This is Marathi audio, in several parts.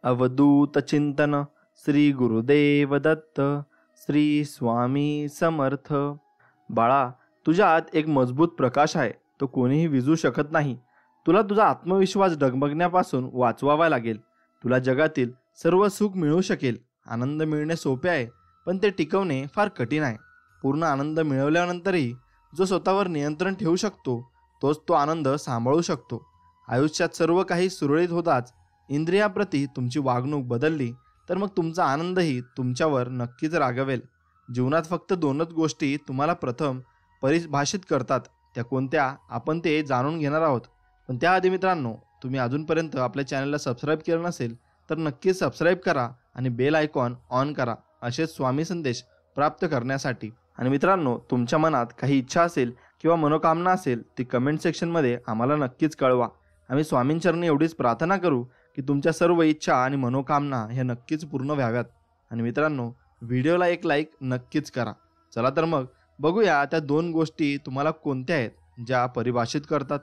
अवधूत चिंतन श्री गुरुदेव दत्त श्री स्वामी समर्थ। बाळा, तुझ्यात एक मजबूत प्रकाश आहे, तो कोणीही विझू शकत नाही। तुला तुझा आत्मविश्वास डगमगण्यापासून वाचवावा लागेल। तुला जगातील सर्व सुख मिळू शकेल। आनंद मिळणे सोपे आहे, पण ते टिकवणे फार कठीण आहे। पूर्ण आनंद मिळवल्यानंतरही जो स्वतःवर नियंत्रण ठेवू शकतो, तोच तो आनंद सांभाळू शकतो। आयुष्यात सर्व काही सुरळीत होताच इंद्रियाप्रती तुमची वागणूक बदलली तर मग तुमचा आनंदही तुमच्यावर नक्कीच रागवेल। जीवनात फक्त दोनच गोष्टी तुम्हाला प्रथम परिभाषित करतात, त्या कोणत्या आपण ते जाणून घेणार आहोत। पण त्याआधी मित्रांनो, तुम्ही अजूनपर्यंत आपल्या चॅनलला सबस्क्राईब केलं नसेल तर नक्कीच सबस्क्राईब करा आणि बेल आयकॉन ऑन करा, असेच स्वामी संदेश प्राप्त करण्यासाठी। आणि मित्रांनो, तुमच्या मनात काही इच्छा असेल किंवा मनोकामना असेल ती कमेंट सेक्शनमध्ये आम्हाला नक्कीच कळवा। आम्ही स्वामींचरणी एवढीच प्रार्थना करू की तुमच्या सर्व इच्छा आणि मनोकामना ह्या नक्कीच पूर्ण व्हाव्यात। आणि मित्रांनो, व्हिडिओला एक लाईक नक्कीच करा। चला तर मग बघूया त्या दोन गोष्टी तुम्हाला कोणत्या आहेत ज्या परिभाषित करतात।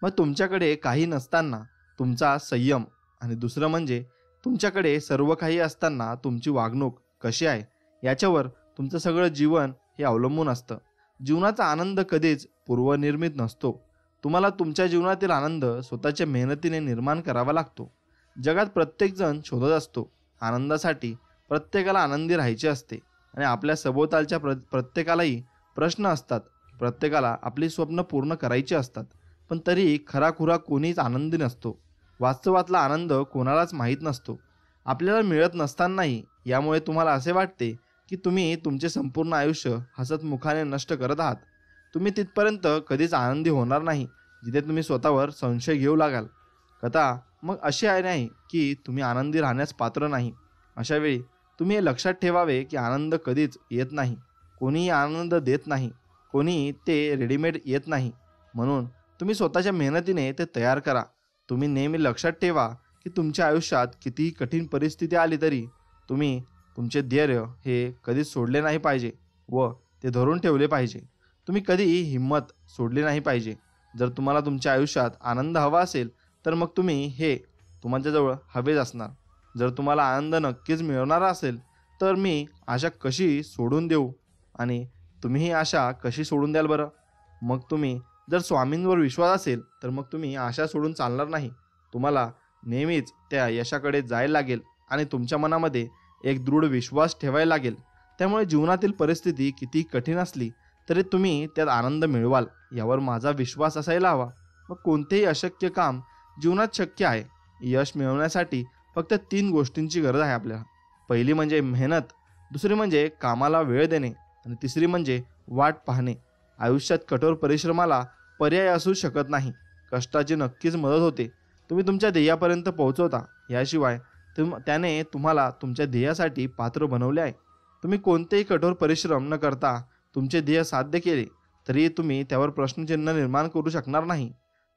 मग तुमच्याकडे काही नसताना तुमचा संयम, आणि दुसरं म्हणजे तुमच्याकडे सर्व काही असताना तुमची वागणूक कशी आहे, याच्यावर तुमचं सगळं जीवन हे अवलंबून असतं। जीवनाचा आनंद कधीच पूर्वनिर्मित नसतो। तुम्हाला तुमच्या जीवनातील आनंद स्वतःच्या मेहनतीने निर्माण करावा लागतो। जगात प्रत्येकजण शोधत असतो आनंदासाठी, प्रत्येकाला आनंदी राहायचे असते आणि आपल्या सभोवतालच्या प्रत्येकालाही प्रश्न असतात। प्रत्येकाला आपली स्वप्न पूर्ण करायची असतात, पण तरी खराखुरा कोणीच आनंदी नसतो। वास्तवातला आनंद कोणालाच माहीत नसतो, आपल्याला मिळत नसतानाही। यामुळे तुम्हाला असे वाटते की तुम्ही तुमचे संपूर्ण आयुष्य हसतमुखाने नष्ट करत आहात। तुम्ही तिथपर्यंत कधीच आनंदी होणार नाही जिथे तुम्ही स्वतःवर संशय घेऊ लागाल। कथा मग अशी आहे नाही की तुम्ही आनंदी राहण्यास पात्र नाही। अशा वेळी तुम्ही हे लक्षात ठेवावे की आनंद कधीच येत नाही, कोणीही आनंद देत नाही, कोणी ते रेडीमेड येत नाही। म्हणून तुम्ही स्वतःच्या मेहनतीने ते तयार करा। तुम्ही नेहमी लक्षात ठेवा की तुमच्या आयुष्यात कितीही कठीण परिस्थिती आली तरी तुम्ही तुमचे धैर्य हे कधीच सोडले नाही पाहिजे व ते धरून ठेवले पाहिजे। तुम्ही कधीही हिंमत सोडली नाही पाहिजे। जर तुम्हाला तुमच्या आयुष्यात आनंद हवा असेल तर मग तुम्ही हे तुमच्याजवळ हवेच असणार। जर तुम्हाला आनंद नक्कीच मिळवणारा असेल तर मी आशा कशी सोडून देऊ, आणि तुम्ही ही आशा कशी सोडून द्याल बरं? मग तुम्ही जर स्वामींवर विश्वास असेल तर मग तुम्ही आशा सोडून चालणार नाही। तुम्हाला नेहमीच त्या यशाकडे जायला लागेल आणि तुमच्या मनामध्ये एक दृढ विश्वास ठेवायला लागेल। त्यामुळे जीवनातील परिस्थिती किती कठीण असली तरी तुम्ही त्यात आनंद मिळवाल, यावर माझा विश्वास असायला हवा। मग कोणतेही अशक्य काम जीवनात शक्य आहे। यश मिळवण्यासाठी फक्त 3 गोष्टींची गरज आहे आपल्याला। पहिली म्हणजे मेहनत, दुसरी म्हणजे कामाला वेळ देणे, आणि तिसरी म्हणजे वाट पाहणे। आयुष्यात कठोर परिश्रमाला पर्याय असू शकत नाही। कष्टाची नक्कीच मदत होते, तुम्ही तुमच्या ध्येयापर्यंत पोहोचवता। याशिवाय त्याने तुम्हाला तुमच्या ध्येयासाठी पात्र बनवले आहे। तुम्ही कोणतेही कठोर परिश्रम न करता तुमचे ध्येय साध्य केले तरी तुम्ही त्यावर प्रश्नचिन्ह निर्माण करू शकणार नाही।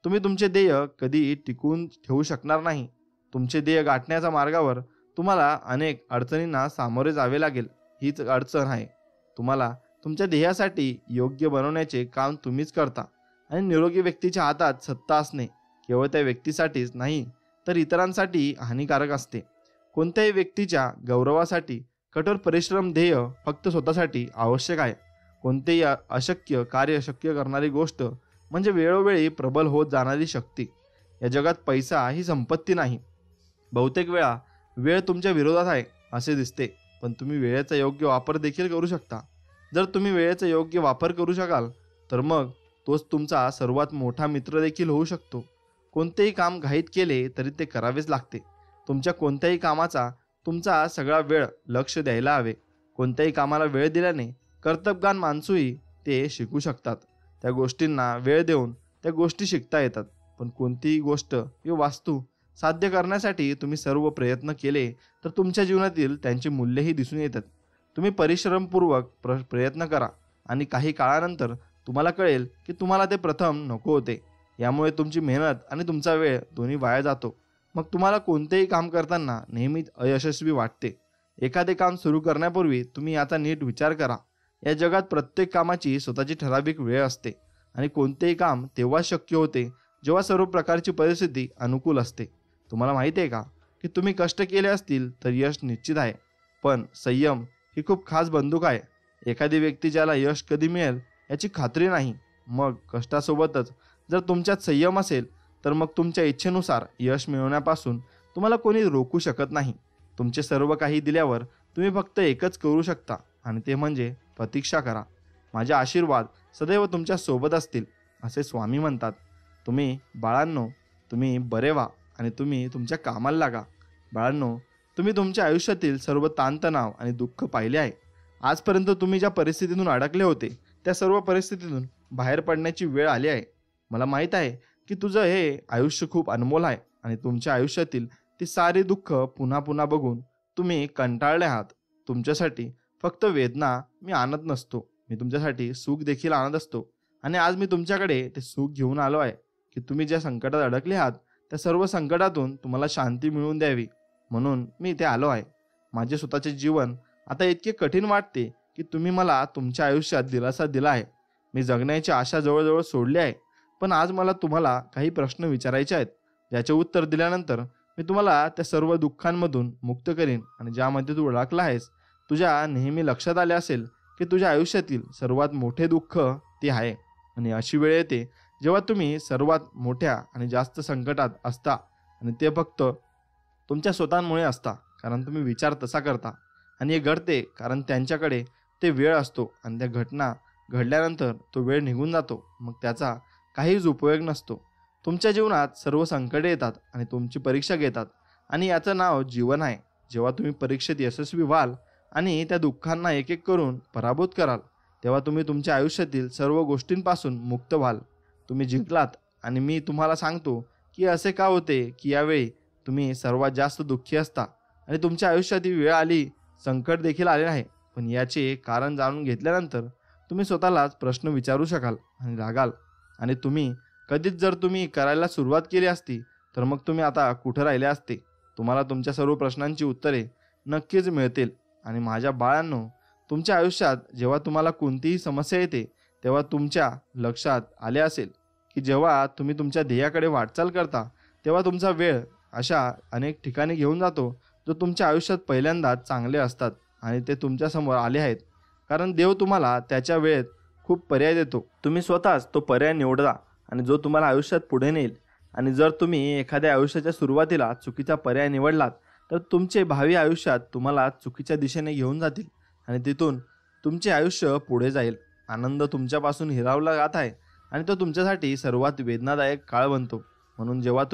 तुम्ही तुमचे ध्येय कधी टिकवून ठेवू शकणार नाही। तुमचे ध्येय गाठण्याच्या मार्गावर तुम्हाला अनेक अडचणींना सामोरे जावे लागेल। हीच अडचण आहे। तुम्हाला तुमच्या ध्येयासाठी योग्य बनवण्याचे काम तुम्हीच करता, आणि निरोगी व्यक्तीच्या हातात सत्ता असणे केवळ त्या व्यक्तीसाठीच नाही तर इतरांसाठी हानिकारक असते। कोणत्याही व्यक्तीच्या गौरवासाठी कठोर परिश्रम ध्येय फक्त स्वतःसाठी आवश्यक आहे। कोणतेही अशक्य कार्य शक्य करणारी गोष्ट म्हणजे वेळोवेळी प्रबल होत जाणारी शक्ती। या जगात पैसा ही संपत्ती नाही। बहुतेक वेळा वेळ तुमच्या विरोधात आहे असे दिसते, पण तुम्ही वेळेचा योग्य वापर देखील करू शकता। जर तुम्ही वेळेचा योग्य वापर करू शकाल तर मग तोच तुमचा सर्वात मोठा मित्र देखील होऊ शकतो। कोणतेही काम घाईत केले तरी ते करावेच लागते। तुमच्या कोणत्याही कामाचा तुमचा सगळा वेळ लक्ष द्यायला हवे। कोणत्याही कामाला वेळ दिल्याने कर्तबगान माणसूही ते शिकू शकतात। त्या गोष्टींना वेळ देऊन त्या गोष्टी शिकता येतात। पण कोणतीही गोष्ट किंवा वास्तू साध्य करण्यासाठी तुम्ही सर्व प्रयत्न केले तर तुमच्या जीवनातील त्यांचे मूल्यही दिसून येतात। तुम्ही परिश्रमपूर्वक प्रयत्न करा आणि काही काळानंतर तुम्हाला कळेल की तुम्हाला ते प्रथम नको होते। यामुळे तुमची मेहनत आणि तुमचा वेळ दोन्ही वाया जातो। मग तुम्हाला कोणतेही काम करताना नेहमीच अयशस्वी वाटते। एखादे काम सुरू करण्यापूर्वी तुम्ही याचा नीट विचार करा। या जगात प्रत्येक कामाची स्वतःची ठराविक वेळ असते, आणि कोणतेही काम तेव्हा शक्य होते जेव्हा सर्व प्रकारची परिस्थिती अनुकूल असते। तुम्हाला माहिती आहे का की तुम्ही कष्ट केले असतील तर यश निश्चित आहे, पण संयम ही खूप खास बंदूक आहे. एखादी व्यक्ती ज्याला यश कधी मिळेल याची खात्री नाही, मग कष्टासोबतच जर तुमच्यात संयम असेल तर मग तुमच्या इच्छेनुसार यश मिळवण्यापासून तुम्हाला कोणी रोखू शकत नाही. तुमचे सर्व काही दिल्यावर तुम्ही फक्त एकच करू शकता आणि ते म्हणजे प्रतीक्षा करा. माझे आशीर्वाद सदैव तुमच्या सोबत असतील, असे स्वामी म्हणतात. तुम्ही बाळांनो, तुम्ही बरे व्हा आणि तुम्ही तुमच्या कामाला लागा. बाळांनो, तुम्ही तुमच्या आयुष्यातील सर्व ताणतणाव आणि दुःख पाहिले आहे. आजपर्यंत तुम्ही ज्या परिस्थितीतून अडकले होते त्या सर्व परिस्थितीतून बाहेर पडण्याची वेळ आली आहे. मला माहीत आहे की तुझं हे आयुष्य खूप अनमोल आहे आणि तुमच्या आयुष्यातील ती सारी दुःख पुन्हा पुन्हा बघून तुम्ही कंटाळले आहात. तुमच्यासाठी फक्त वेदना मी आणत नसतो, मी तुमच्यासाठी सुख देखील आणत असतो. आणि आज मी तुमच्याकडे ते सुख घेऊन आलो आहे की तुम्ही ज्या संकटात अडकले आहात त्या सर्व संकटातून तुम्हाला शांती मिळवून द्यावी, म्हणून मी इथे आलो आहे. माझे स्वतःचे जीवन आता इतके कठीण वाटते की तुम्ही मला तुमच्या आयुष्यात दिलासा दिला आहे. मी जगण्याची आशा जवळजवळ सोडली आहे. पण आज मला तुम्हाला काही प्रश्न विचारायचे आहेत, ज्याचे उत्तर दिल्यानंतर मी तुम्हाला त्या सर्व दुःखांमधून मुक्त करीन. आणि ज्यामध्ये तू अडकला आहेस, तुझ्या नेहमी लक्षात आले असेल की तुझ्या आयुष्यातील सर्वात मोठे दुःख ते आहे. आणि अशी वेळ येते जेव्हा तुम्ही सर्वात मोठ्या आणि जास्त संकटात असता आणि ते फक्त तुमच्या स्वतःमुळे असता, कारण तुम्ही विचार तसा करता. आणि हे घडते कारण त्यांच्याकडे ते वेळ असतो आणि त्या घटना घडल्यानंतर तो वेळ निघून जातो, मग त्याचा काहीच उपयोग नसतो. तुमच्या जीवनात सर्व संकटे येतात आणि तुमची परीक्षा घेतात आणि याचं नाव जीवन आहे. जेव्हा तुम्ही परीक्षेत यशस्वी व्हाल आणि त्या दुःखांना एक एक करून पराभूत कराल, तेव्हा तुम्ही तुमच्या आयुष्यातील सर्व गोष्टींपासून मुक्त व्हाल. तुम्ही जिंकलात. आणि मी तुम्हाला सांगतो की असे का होते की यावेळी तुम्ही सर्वात जास्त दुःखी असता आणि तुमच्या आयुष्यात ही वेळ आली, संकट देखील आले नाही. पण याचे कारण जाणून घेतल्यानंतर तुम्ही स्वतःलाच प्रश्न विचारू शकाल आणि रागाल. आणि कधीच जर तुम्ही करायला सुरुवात केली असती तर मग तुम्ही आता कुठं राहिले असते. तुम्हाला तुमच्या सर्व प्रश्नांची उत्तरे नक्कीच मिळतील. आणि माझ्या बाळांनो, तुमच्या आयुष्यात जेव्हा तुम्हाला कोणतीही समस्या येते तेव्हा तुमच्या लक्षात आले असेल की जेव्हा तुम्ही तुमच्या ध्येयाकडे वाटचाल करता तेव्हा तुमचा वेळ अशा अनेक ठिकाणी घेऊन जातो जो तुमच्या आयुष्यात पहिल्यांदाच चांगले असतात आणि ते तुमच्यासमोर आले आहेत. कारण देव तुम्हाला त्याच्या वेळेत खूप पर्याय देतो. तुम्ही स्वतःच तो पर्याय निवडा आणि जो तुम्हाला आयुष्यात पुढे नेईल. आणि जर तुम्ही एखाद्या आयुष्याच्या सुरुवातीला चुकीचा पर्याय निवडलात तर तुमचे भावी आयुष्यात तुम्हाला चुकीच्या दिशेने घेऊन जातील आणि तिथून तुमचे आयुष्य पुढे जाईल. आनंद तुमच्यापासून हिरावला जात आहे आणि तो तुमच्यासाठी सर्वात वेदनादायक काळ बनतो. म्हणून जेव्हा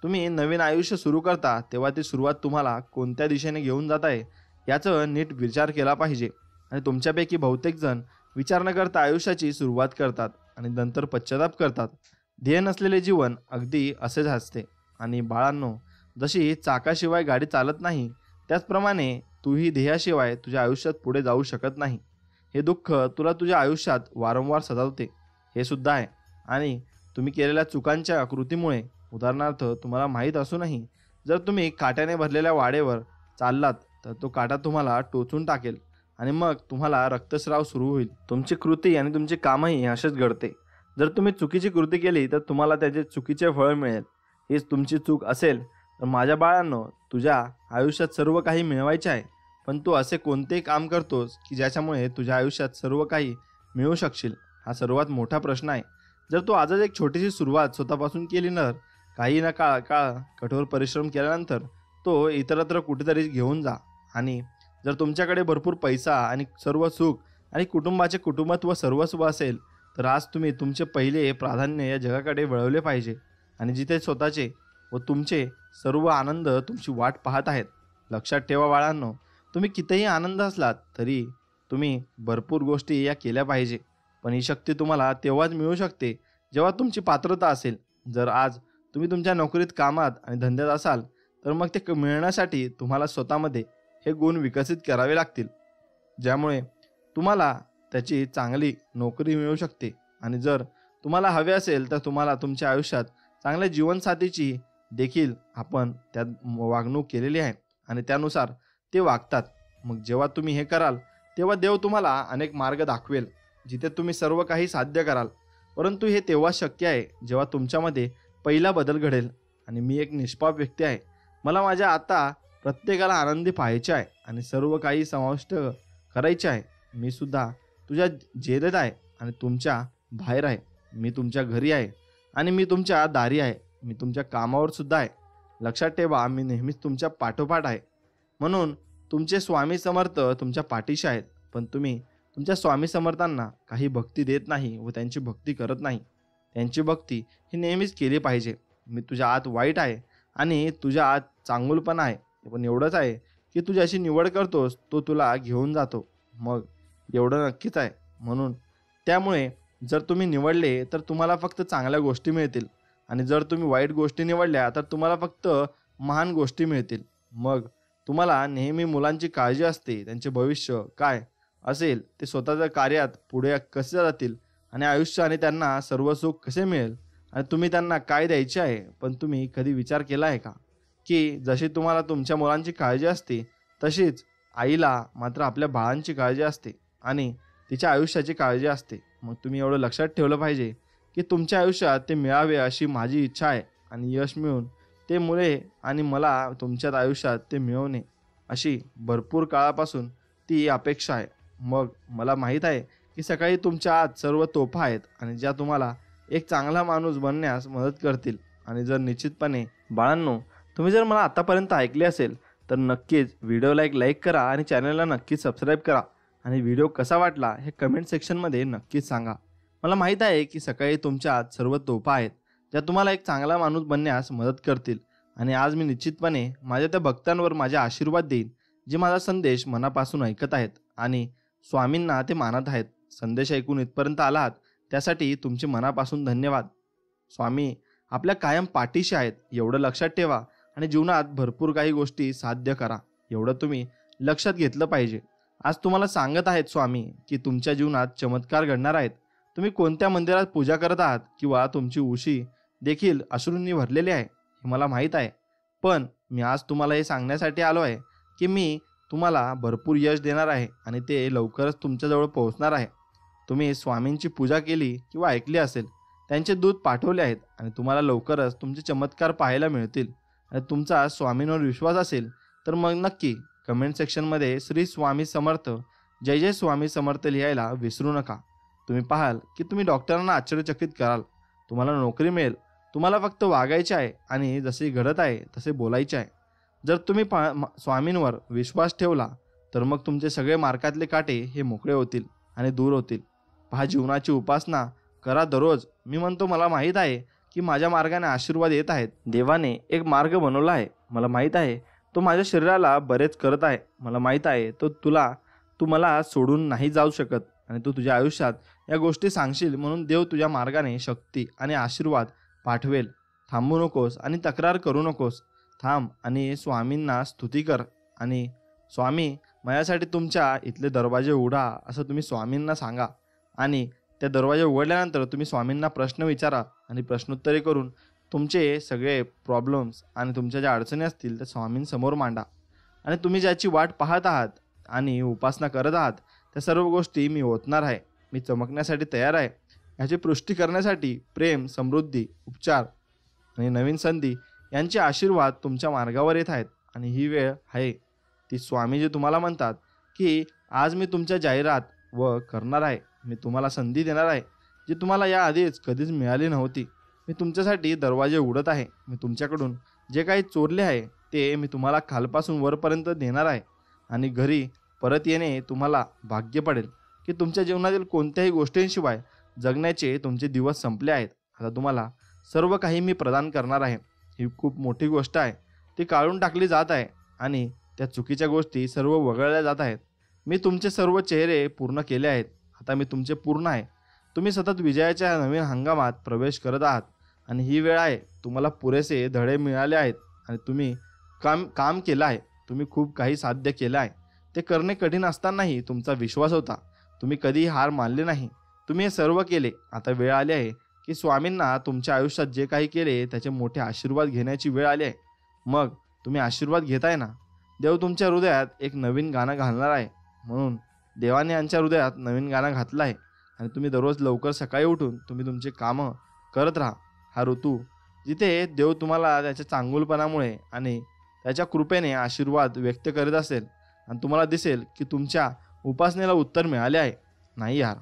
तुम्ही नवीन आयुष्य सुरू करता तेव्हा ती सुरुवात तुम्हाला कोणत्या दिशेने घेऊन जात आहे याचं नीट विचार केला पाहिजे. आणि तुमच्यापैकी बहुतेक जण विचार न करता आयुष्याची सुरुवात करतात आणि नंतर पश्चाताप करतात. ध्येय नसलेले जीवन अगदी असेच असते. आणि बाळांनो, जशी चाकाशिवाय गाडी चालत नाही त्याचप्रमाणे तूही ध्येयाशिवाय तुझ्या आयुष्यात पुढे जाऊ शकत नाही. हे दुःख तुला तुझ्या आयुष्यात वारंवार सतावते हे सुद्धा आहे. आणि तुम्ही केलेल्या चुकांच्या कृतीमुळे, उदाहरणार्थ तुम्हाला माहीत असूनही जर तुम्ही काट्याने भरलेल्या वाडेवर चाललात तर तो काटा तुम्हाला टोचून टाकेल आणि मग तुम्हाला रक्तस्राव सुरू होईल. तुमची कृती आणि तुमचे कामही असेच घडते. जर तुम्ही चुकीची कृती केली तर तुम्हाला त्याचे चुकीचे फळ मिळेल. हीच तुमची चूक असेल तर माझ्या बाळांनो, तुझ्या आयुष्यात सर्व काही मिळवायचे आहे, पण तू असे कोणते काम करतोस की ज्याच्यामुळे तुझ्या आयुष्यात सर्व काही मिळवू शकशील? हा सर्वात मोठा प्रश्न आहे. जर तू आजच एक छोटीशी सुरुवात स्वतःपासून केली तर काही ना काळ कठोर परिश्रम केल्यानंतर तो इतरत्र कुठेतरी घेऊन जा. आणि जर तुमच्याकडे भरपूर पैसा आणि सर्व सुख आणि कुटुंबाचे कुटुंबत्व सर्वस्व असेल तर आज तुम्ही तुमचे पहिले प्राधान्य या जगाकडे वळवले पाहिजे आणि जिथे स्वतःचे व तुमचे सर्व आनंद तुमची वाट पाहत आहेत. लक्षात ठेवा बाळांनो, तुम्ही कितीही आनंद असलात तरी तुम्ही भरपूर गोष्टी या केल्या पाहिजे. पण ही शक्ती तुम्हाला तेव्हाच मिळू शकते जेव्हा तुमची पात्रता असेल. जर आज तुम्ही तुमच्या नोकरीत, कामात आणि धंद्यात असाल तर मग ते मिळण्यासाठी तुम्हाला स्वतःमध्ये हे गुण विकसित करावे लागतील, ज्यामुळे तुम्हाला त्याची चांगली नोकरी मिळू शकते. आणि जर तुम्हाला हवे असेल तर तुम्हाला तुमच्या आयुष्यात चांगल्या जीवनसाथीची देखील आपण त्यात वागणूक केलेली आहे आणि त्यानुसार ते वागतात. मग जेव्हा तुम्ही हे कराल तेव्हा देव तुम्हाला अनेक मार्ग दाखवेल जिथे तुम्ही सर्व काही साध्य कराल. परंतु हे तेव्हा शक्य आहे जेव्हा तुमच्यामध्ये पहिला बदल घडेल. आणि मी एक निष्पाप व्यक्ती आहे. मला माझ्या आता प्रत्येकाला आनंदी पाहायचे आहे आणि सर्व काही समाविष्ट करायचे आहे. मी सुद्धा तुझ्या जेरीत आहे आणि तुमच्या बाहेर आहे. मी तुमच्या घरी आहे आणि मी तुमच्या दारी आहे. मी तुमच्या कामावर सुद्धा आहे. लक्षात ठेवा, मी नेहमीच तुमच्या पाठोपाठ आहे. म्हणून तुमचे स्वामी समर्थ तुमच्या पाठीशी आहेत, पण तुम्ही तुमच्या स्वामी समर्थांना काही भक्ती देत नाही व त्यांची भक्ती करत नाही. त्यांची भक्ती ही नेहमीच केली पाहिजे. मी तुझ्या आत वाईट आहे आणि तुझ्या आत चांगुलपणा आहे, पण एवढंच आहे की तू ज्याची निवड करतोस तो तुला घेऊन जातो. मग एवढं नक्कीच आहे. म्हणून त्यामुळे जर तुम्ही निवडले तर तुम्हाला फक्त चांगल्या गोष्टी मिळतील आणि जर तुम्ही वाईट गोष्टी निवडल्या तर तुम्हाला फक्त महान गोष्टी मिळतील. मग तुम्हाला नेहमी मुलांची काळजी असते, त्यांचे भविष्य काय असेल, ते स्वतःच्या कार्यात पुढे कसे जातील आणि आयुष्य आणि त्यांना सर्व सुख कसे मिळेल आणि तुम्ही त्यांना काय द्यायचे आहे. पण तुम्ही कधी विचार केला आहे का की जशी तुम्हाला तुमच्या मुलांची काळजी असते तशीच आईला मात्र आपल्या बाळांची काळजी असते आणि तिच्या आयुष्याची काळजी असते. मग तुम्ही एवढं लक्षात ठेवलं पाहिजे की तुमच्या आयुष्यात ते मिळावे अशी माझी इच्छा आहे आणि यश मिळून ते मुळे आणि मला तुमच्यात आयुष्यात ते मिळवणे अशी भरपूर काळापासून ती अपेक्षा आहे. मग मला माहीत आहे की सकाळी तुमच्या आत सर्व तोफा आहेत आणि ज्या तुम्हाला एक चांगला माणूस बनण्यास मदत करतील. आणि जर निश्चितपणे बाळांनो, तुम्ही जर मला आतापर्यंत ऐकले असेल तर नक्कीच व्हिडिओला एक लाईक करा आणि चॅनलला नक्कीच सबस्क्राईब करा आणि व्हिडिओ कसा वाटला हे कमेंट सेक्शनमध्ये नक्कीच सांगा. मला माहीत आहे की सकाळी तुमच्या आत सर्व तोफा आहेत ज्या तुम्हाला एक चांगला माणूस बनण्यास मदत करतील. आणि आज मी निश्चितपणे माझ्या त्या भक्तांवर माझे आशीर्वाद देईन जे माझा संदेश मनापासून ऐकत आहेत आणि स्वामींना ते मानत आहेत. संदेश ऐकून इथपर्यंत आलात त्यासाठी तुमचे मनापासून धन्यवाद. स्वामी आपल्या कायम पाठीशी आहेत एवढं लक्षात ठेवा आणि जीवनात भरपूर काही गोष्टी साध्य करा एवढं तुम्ही लक्षात घेतलं पाहिजे. आज तुम्हाला सांगत आहेत स्वामी की तुमच्या जीवनात चमत्कार घडणार आहेत. तुम्ही कोणत्या मंदिरात पूजा करत आहात किंवा तुमची उशी देखील अश्रूंनी भरलेली आहे हे मला माहीत आहे. पण मी आज तुम्हाला हे सांगण्यासाठी आलो आहे की मी तुम्हाला भरपूर यश देणार आहे आणि ते लवकरच तुमच्याजवळ पोहोचणार आहे. तुम्ही स्वामींची पूजा केली किंवा ऐकली असेल, त्यांचे दूत पाठवले आहेत आणि तुम्हाला लवकरच तुमचे चमत्कार पाहायला मिळतील. आणि तुमचा स्वामींवर विश्वास असेल तर मग नक्की कमेंट सेक्शनमध्ये श्री स्वामी समर्थ, जय जय स्वामी समर्थ लिहायला विसरू नका. तुम्ही पाहाल की तुम्ही डॉक्टरांना आश्चर्यचकित कराल. तुम्हाला नोकरी मिळेल. तुम्हाला फक्त वागायचे आहे आणि जसे घडत आहे तसे बोलायचे आहे. जर तुम्ही स्वामींवर विश्वास ठेवला तर मग तुमचे सगळे मार्गातले काटे हे मोकळे होतील आणि दूर होतील. पहा, जीवनाची उपासना करा दररोज. मी म्हणतो मला माहीत आहे की माझ्या मार्गाने आशीर्वाद येत आहेत. देवाने एक मार्ग बनवला आहे. मला माहीत आहे तो माझ्या शरीराला बरेच करत आहे. मला माहीत आहे तू मला सोडून नाही जाऊ शकत आणि तू तुझ्या आयुष्यात या गोष्टी सांगशील म्हणून देव तुझ्या मार्गाने शक्ती आणि आशीर्वाद पाठवेल. थांबू नकोस आणि तक्रार करू नकोस. थांब आणि स्वामींना स्तुती कर आणि स्वामी माझ्यासाठी तुमच्या इथले दरवाजे उघडा असं तुम्ही स्वामींना सांगा. आणि त्या दरवाजे उघडल्यानंतर तुम्ही स्वामींना प्रश्न विचारा आणि प्रश्नोत्तरे करून तुमचे सगळे प्रॉब्लेम्स आणि तुमच्या ज्या अडचणी असतील त्या स्वामींसमोर मांडा. आणि तुम्ही ज्याची वाट पाहत आहात आणि उपासना करत आहात त्या सर्व गोष्टी मी ओतणार आहे. मी चमकण्यासाठी तयार आहे. ह्याची पुष्टी करण्यासाठी प्रेम, समृद्धी, उपचार आणि नवीन संधी यांचे आशीर्वाद तुमच्या मार्गावर येत आहेत. आणि ही वेळ आहे ती स्वामी जे तुम्हाला म्हणतात की आज मी तुमच्या जाहिरात व करणार आहे. मी तुम्हाला संधी देणार आहे जी तुम्हाला याआधीच कधीच मिळाली नव्हती. मी तुमच्यासाठी दरवाजे उघडत आहे. मी तुमच्याकडून जे काही चोरले आहे ते मी तुम्हाला खालपासून वरपर्यंत देणार आहे. आणि घरी परत येणे तुम्हाला भाग्य पडेल की तुमच्या जीवनातील कोणत्याही गोष्टींशिवाय जगण्याचे तुमचे दिवस संपले आहेत. आता तुम्हाला सर्व काही मी प्रदान करणार आहे. ही खूप मोठी गोष्ट आहे. ती काढून टाकली जात आहे आणि त्या चुकीच्या गोष्टी सर्व वगळल्या जात आहेत. मी तुमचे सर्व चेहरे पूर्ण केले आहेत. आता मी तुमचे पूर्ण आहे. तुम्ही सतत विजयाच्या नवीन हंगामात प्रवेश करत आहात आणि ही वेळ आहे. तुम्हाला पुरेसे धडे मिळाले आहेत आणि तुम्ही काम केलं आहे. तुम्ही खूप काही साध्य केलं आहे. ते करणे कठीण असतानाही तुमचा विश्वास होता. तुम्ही कधीही हार मानली नाही. तुम्ही हे सर्व केले. आता वेळ आली आहे की स्वामींना तुमच्या आयुष्यात जे काही केले त्याचे मोठे आशीर्वाद घेण्याची वेळ आली आहे. मग तुम्ही आशीर्वाद घेताय ना. देव तुमच्या हृदयात एक नवीन गाणं घालणार आहे. म्हणून देवाने यांच्या हृदयात नवीन गाणं घातलं आहे आणि तुम्ही दररोज लवकर सकाळी उठून तुम्ही तुमचे कामं करत राहा. हा ऋतू जिथे देव तुम्हाला त्याच्या चांगुलपणामुळे आणि त्याच्या कृपेने आशीर्वाद व्यक्त करीत असेल आणि तुम्हाला दिसेल की तुमच्या उपासनेला उत्तर मिळाले आहे. नाही यार,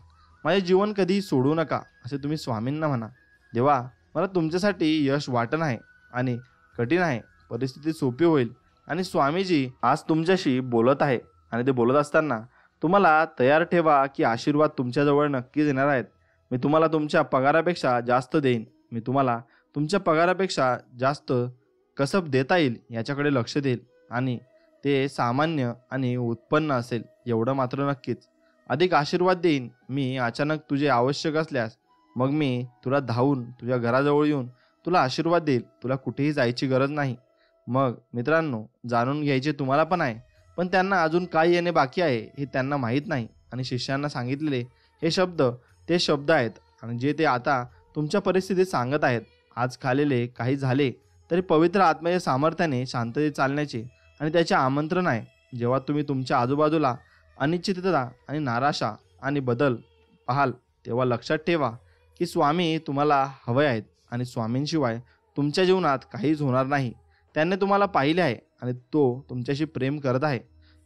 माझे जीवन कधीही सोडू नका असे तुम्ही स्वामींना म्हणा. देवा, मला तुमच्यासाठी यश वाटण आहे आणि कठीण आहे, परिस्थिती सोपी होईल. आणि स्वामीजी आज तुमच्याशी बोलत आहे आणि ते बोलत असताना तुम्हाला तयार ठेवा की आशीर्वाद तुमच्याजवळ नक्कीच येणार आहेत. मी तुम्हाला तुमच्या पगारापेक्षा जास्त देईन. मी तुम्हाला तुमच्या पगारापेक्षा जास्त कसं देता येईल याच्याकडे लक्ष देईल आणि ते सामान्य आणि उत्पन्न असेल एवढं मात्र नक्कीच. अधिक आशीर्वाद देईन. मी अचानक तुझे आवश्यक असल्यास मग मी तुला धावून तुझ्या घराजवळ येऊन तुला आशीर्वाद देईल. तुला कुठेही जायची गरज नाही. मग मित्रांनो, जाणून घ्यायचे तुम्हाला पण आहे, पण त्यांना अजून काय येणे बाकी आहे हे त्यांना माहीत नाही. आणि शिष्यांना सांगितलेले हे शब्द ते शब्द आहेत आणि जे ते आता तुमच्या परिस्थितीत सांगत आहेत. आज खालेले काही झाले तरी पवित्र आत्म्याच्या सामर्थ्याने शांततेत चालण्याचे आणि त्याचे आमंत्रण आहे. जेव्हा तुम्ही तुमच्या आजूबाजूला अनिश्चितता आणि नाराशा आणि बदल पाहाल तेव्हा लक्षात ठेवा की स्वामी तुम्हाला हवे आहेत आणि स्वामींशिवाय तुमच्या जीवनात काहीच होणार नाही. त्याने तुम्हाला पाहिले आहे आणि तो तुमच्याशी प्रेम करत आहे.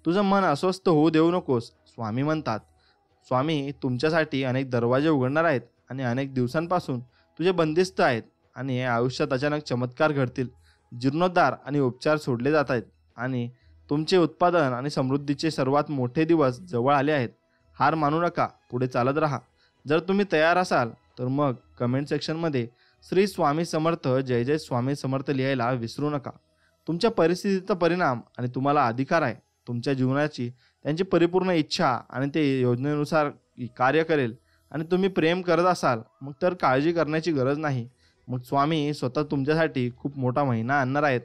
तुझं मन अस्वस्थ होऊ देऊ नकोस. स्वामी म्हणतात, स्वामी तुमच्यासाठी अनेक दरवाजे उघडणार आहेत आणि अनेक दिवसांपासून तुझे बंदिस्त आहेत आणि आयुष्यात अचानक चमत्कार घडतील. जीर्णोद्धार आणि उपचार सोडले जात आहेत आणि तुमचे उत्पादन आणि समृद्धीचे सर्वात मोठे दिवस जवळ आले आहेत. हार मानू नका, पुढे चालत राहा. जर तुम्ही तयार असाल तर मग कमेंट सेक्शनमध्ये श्री स्वामी समर्थ, जय जय स्वामी समर्थ लिहायला विसरू नका. तुमच्या परिस्थितीचा परिणाम आणि तुम्हाला अधिकार आहे. तुमच्या जीवनाची त्यांची परिपूर्ण इच्छा आणि ते योजनेनुसार कार्य करेल. आणि तुम्ही प्रेम करत असाल मग तर काळजी करण्याची गरज नाही. मग स्वामी स्वतः तुमच्यासाठी खूप मोठा महिना आणणार आहेत.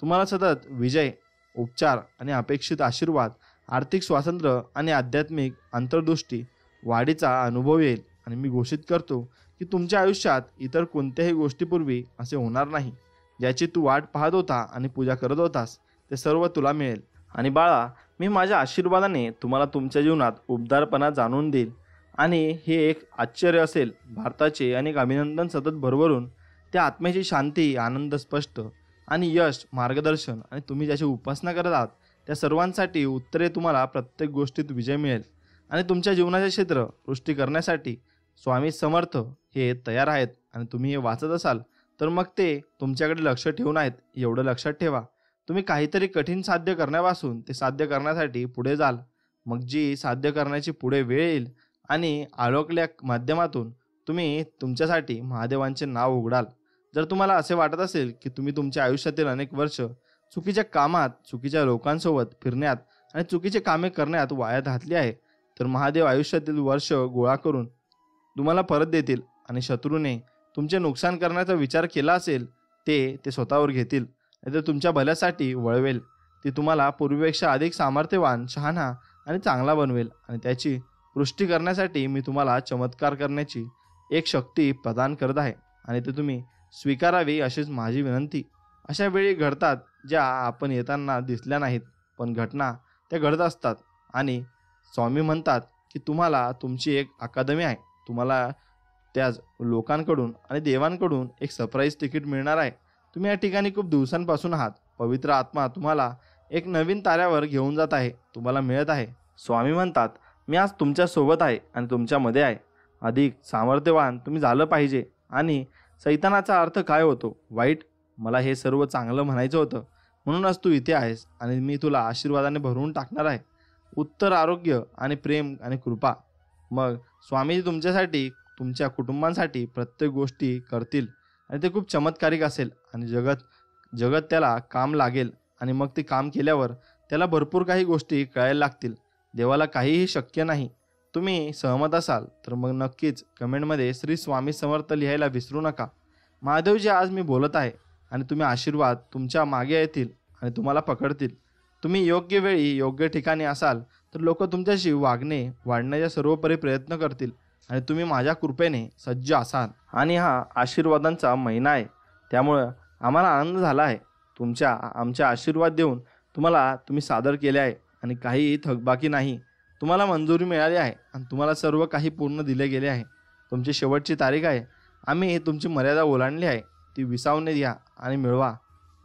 तुम्हाला सतत विजय, उपचार आणि अपेक्षित आशीर्वाद, आर्थिक स्वातंत्र्य आणि आध्यात्मिक अंतर्दृष्टी वाढीचा अनुभव येईल. आणि मी घोषित करतो की तुमच्या आयुष्यात इतर कोणत्याही गोष्टीपूर्वी असे होणार नाही. ज्याची तू वाट पाहत होता आणि पूजा करत होतास ते सर्व तुला मिळेल. आणि बाळा, मी माझ्या आशीर्वादाने तुम्हाला तुमच्या जीवनात उबदारपणा जाणून देईल. आणि हे एक आश्चर्य असेल. भारताचे अनेक अभिनंदन सतत भरभरून त्या आत्म्याची शांती, आनंद, स्पष्ट आणि यश, मार्गदर्शन आणि तुम्ही ज्याची उपासना करत आहात त्या सर्वांसाठी उत्तरे. तुम्हाला प्रत्येक गोष्टीत विजय मिळेल आणि तुमच्या जीवनाचे क्षेत्र सृष्टी करण्यासाठी स्वामी समर्थ हे तयार आहेत. आणि तुम्ही हे वाचत असाल तर मग ते तुमच्याकडे लक्ष ठेवून आहेत एवढं लक्षात ठेवा. तुम्ही काहीतरी कठीण साध्य करण्यापासून ते साध्य करण्यासाठी पुढे जाल. मग जी साध्य करण्याची पुढे वेळ येईल आणि आलोकल्या माध्यमातून तुम्ही तुमच्यासाठी महादेवांचे नाव उघडाल. जर तुम्हाला असे वाटत असेल की तुम्ही तुमच्या आयुष्यातील अनेक वर्ष चुकीच्या कामात, चुकीच्या लोकांसोबत फिरण्यात आणि चुकीचे कामे करण्यात वाया घातली आहे, तर महादेव आयुष्यातील वर्ष गोळा करून तुम्हाला परत देतील. आणि शत्रूने तुमचे नुकसान करण्याचा विचार केला असेल ते स्वतःवर घेतील. नाही तर तुमच्या भल्यासाठी वळवेल. ती तुम्हाला पूर्वीपेक्षा अधिक सामर्थ्यवान, शहाणा आणि चांगला बनवेल. आणि त्याची पुष्टी करण्यासाठी मी तुम्हाला चमत्कार करण्याची एक शक्ती प्रदान करत आहे आणि ते तुम्ही स्वीकारावी अशीच माझी विनंती. अशा वेळी घडतात ज्या आपण येताना दिसल्या नाहीत, पण घटना त्या घडत असतात. आणि स्वामी म्हणतात की तुम्हाला तुमची एक अकादमी आहे. तुम्हाला त्याच लोकांकडून आणि देवांकडून एक सरप्राईज तिकीट मिळणार आहे. तुम्ही या ठिकाणी खूप दिवसांपासून आहात. पवित्र आत्मा तुम्हाला एक नवीन ताऱ्यावर घेऊन जात आहे, तुम्हाला मिळत आहे. स्वामी म्हणतात, मी आज तुमच्या सोबत आहे आणि तुमच्यामध्ये आहे. अधिक सामर्थ्यवान तुम्ही झालं पाहिजे. आणि सैतानाचा अर्थ काय होतो? वाईट. मला हे सर्व चांगलं म्हणायचं होतं, म्हणूनच तू इथे आहेस आणि मी तुला आशीर्वादाने भरवून टाकणार आहे. उत्तर, आरोग्य आणि प्रेम आणि कृपा. मग स्वामी तुमच्यासाठी, तुमच्या कुटुंबांसाठी प्रत्येक गोष्टी करतील आणि ते खूप चमत्कारिक असेल. आणि जगत त्याला काम लागेल. आणि मग ते काम केल्यावर त्याला भरपूर काही गोष्टी कळायला लागतील. देवाला काहीही शक्य नाही. तुम्ही सहमत असाल तर मग नक्कीच कमेंटमध्ये श्री स्वामी समर्थ लिहायला विसरू नका. महादेवजी आज मी बोलत आहे आणि तुम्ही आशीर्वाद तुमच्या मागे येतील आणि तुम्हाला पकडतील. तुम्ही योग्य वेळी योग्य ठिकाणी असाल तर लोक तुमच्याशी वाढण्याचा सर्वोपरी प्रयत्न करतील आणि तुम्ही माझ्या कृपेने सज्ज असाल. आणि हा आशीर्वादांचा महिना आहे, त्यामुळं आम्हाला आनंद झाला आहे. आमच्या आशीर्वाद देऊन तुम्ही सादर केले आहे आणि काहीही थकबाकी नाही. तुम्हाला मंजुरी मिळाली आहे आणि तुम्हाला सर्व काही पूर्ण दिले गेले आहे. तुमची शेवटची तारीख आहे. आम्ही तुमची मर्यादा ओलांडली आहे, ती विसावणे द्या आणि मिळवा.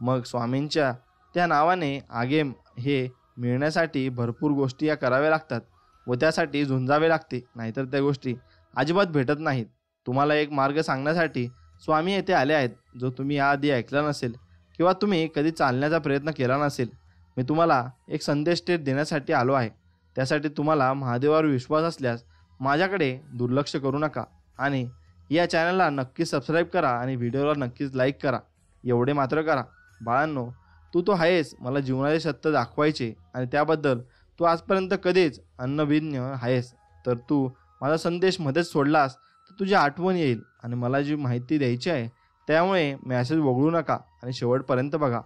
मग स्वामींच्या त्या नावाने आगेम हे मिळण्यासाठी भरपूर गोष्टी या कराव्या लागतात व त्यासाठी झुंजावे लागते, नाहीतर त्या गोष्टी अजिबात भेटत नाहीत. तुम्हाला एक मार्ग सांगण्यासाठी स्वामी येथे आले आहेत, जो तुम्ही याआधी ऐकला नसेल किंवा तुम्ही कधी चालण्याचा प्रयत्न केला नसेल. मी तुम्हाला एक संदेश देण्यासाठी आलो आहे. त्यासाठी तुम्हाला महादेवावर विश्वास असल्यास माझ्याकडे दुर्लक्ष करू नका आणि या चॅनलला नक्कीच सबस्क्राईब करा आणि व्हिडिओला नक्कीच लाईक करा. एवढे मात्र करा. बाळांनो, तू तो आहेस मला जीवनाचे सत्य दाखवायचे आणि त्याबद्दल तू आजपर्यंत कधीच अन्नभिज्ञ आहेस. तर तू माझा संदेश मध्येच सोडलास तर तुझी आठवण येईल आणि मला जी माहिती द्यायची आहे त्यामुळे मेसेज वगळू नका आणि शेवटपर्यंत बघा.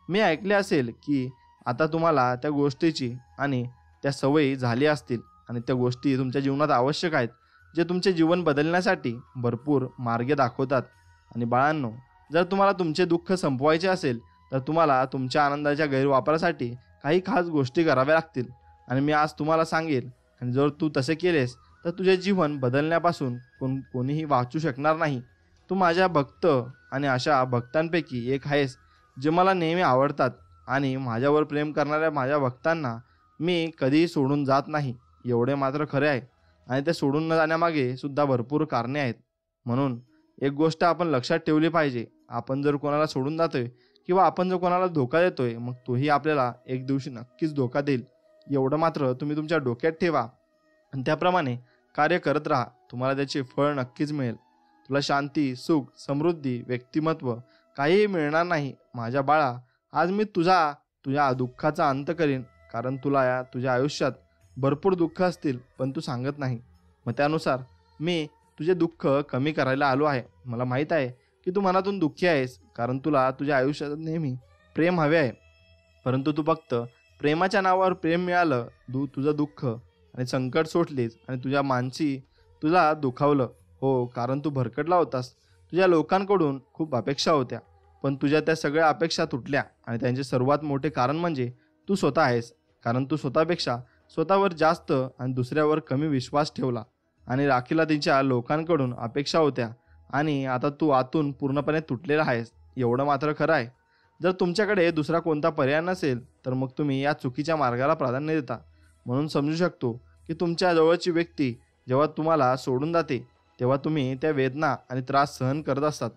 मी ऐकले असेल की आता तुम्हाला त्या गोष्टीची आणि त्या सवयी झाली असतील आणि त्या गोष्टी तुमच्या जीवनात आवश्यक आहेत, जे तुमचे जीवन बदलण्यासाठी भरपूर मार्ग दाखवतात. आणि बाळांनो, जर तुम्हाला तुमचे दुःख संपवायचे असेल तर तुम्हाला तुमच्या आनंदाच्या गैरवापरासाठी काही खास गोष्टी कराव्या लागतील आणि मी आज तुम्हाला सांगेल. आणि जर तू तसे केलेस तर तुझे जीवन बदलण्यापासून कोणीही वाचू शकणार नाही. तू माझ्या भक्त आणि अशा भक्तांपैकी एक आहेस जे मला नेहमी आवडतात आणि माझ्यावर प्रेम करणाऱ्या माझ्या भक्तांना मी कधीही सोडून जात नाही. एवढे मात्र खरे आहे आणि ते सोडून न जाण्यामागे सुद्धा भरपूर कारणे आहेत. म्हणून एक गोष्ट आपण लक्षात ठेवली पाहिजे. आपण जर कोणाला सोडून जातोय किंवा आपण जर कोणाला धोका देतोय, मग तोही आपल्याला एक दिवशी नक्कीच धोका देईल. एवढं मात्र तुम्ही तुमच्या डोक्यात ठेवा आणि त्याप्रमाणे कार्य करत राहा. तुम्हाला त्याचे फळ नक्कीच मिळेल. तुला शांती, सुख, समृद्धी, व्यक्तिमत्व काहीही मिळणार नाही. माझ्या बाळा, आज मी तुझ्या दुःखाचा अंत करीन, कारण तुझ्या आयुष्यात भरपूर दुःख असतील पण तू सांगत नाही. मग त्यानुसार मी तुझे दुःख कमी करायला आलो आहे. मला माहीत आहे की तू मनातून दुःखी आहेस, कारण तुला तुझ्या आयुष्यात नेहमी प्रेम हवे आहे. परंतु तू फक्त प्रेमाच्या नावावर प्रेम मिळालं, तुझं दुःख आणि संकट सोडलीस आणि तुझ्या मानसी तुला दुखावलं. हो, कारण तू भरकटला होतास. तुझ्या लोकांकडून खूप अपेक्षा होत्या, पण तुझ्या त्या सगळ्या अपेक्षा तुटल्या आणि त्यांचे सर्वात मोठे कारण म्हणजे तू स्वतः आहेस. कारण तू स्वतःपेक्षा स्वतःवर जास्त आणि दुसऱ्यावर कमी विश्वास ठेवला आणि राखीला तिच्या लोकांकडून अपेक्षा होत्या आणि आता तू आतून पूर्णपणे तुटलेला आहेस. एवढं मात्र खरं आहे. जर तुमच्याकडे दुसरा कोणता पर्याय नसेल तर मग तुम्ही या चुकीच्या मार्गाला प्राधान्य देता. म्हणून समजू शकतो की तुमच्या जवळची व्यक्ती जेव्हा तुम्हाला सोडून जाते तेव्हा तुम्ही त्या वेदना आणि त्रास सहन करत असतात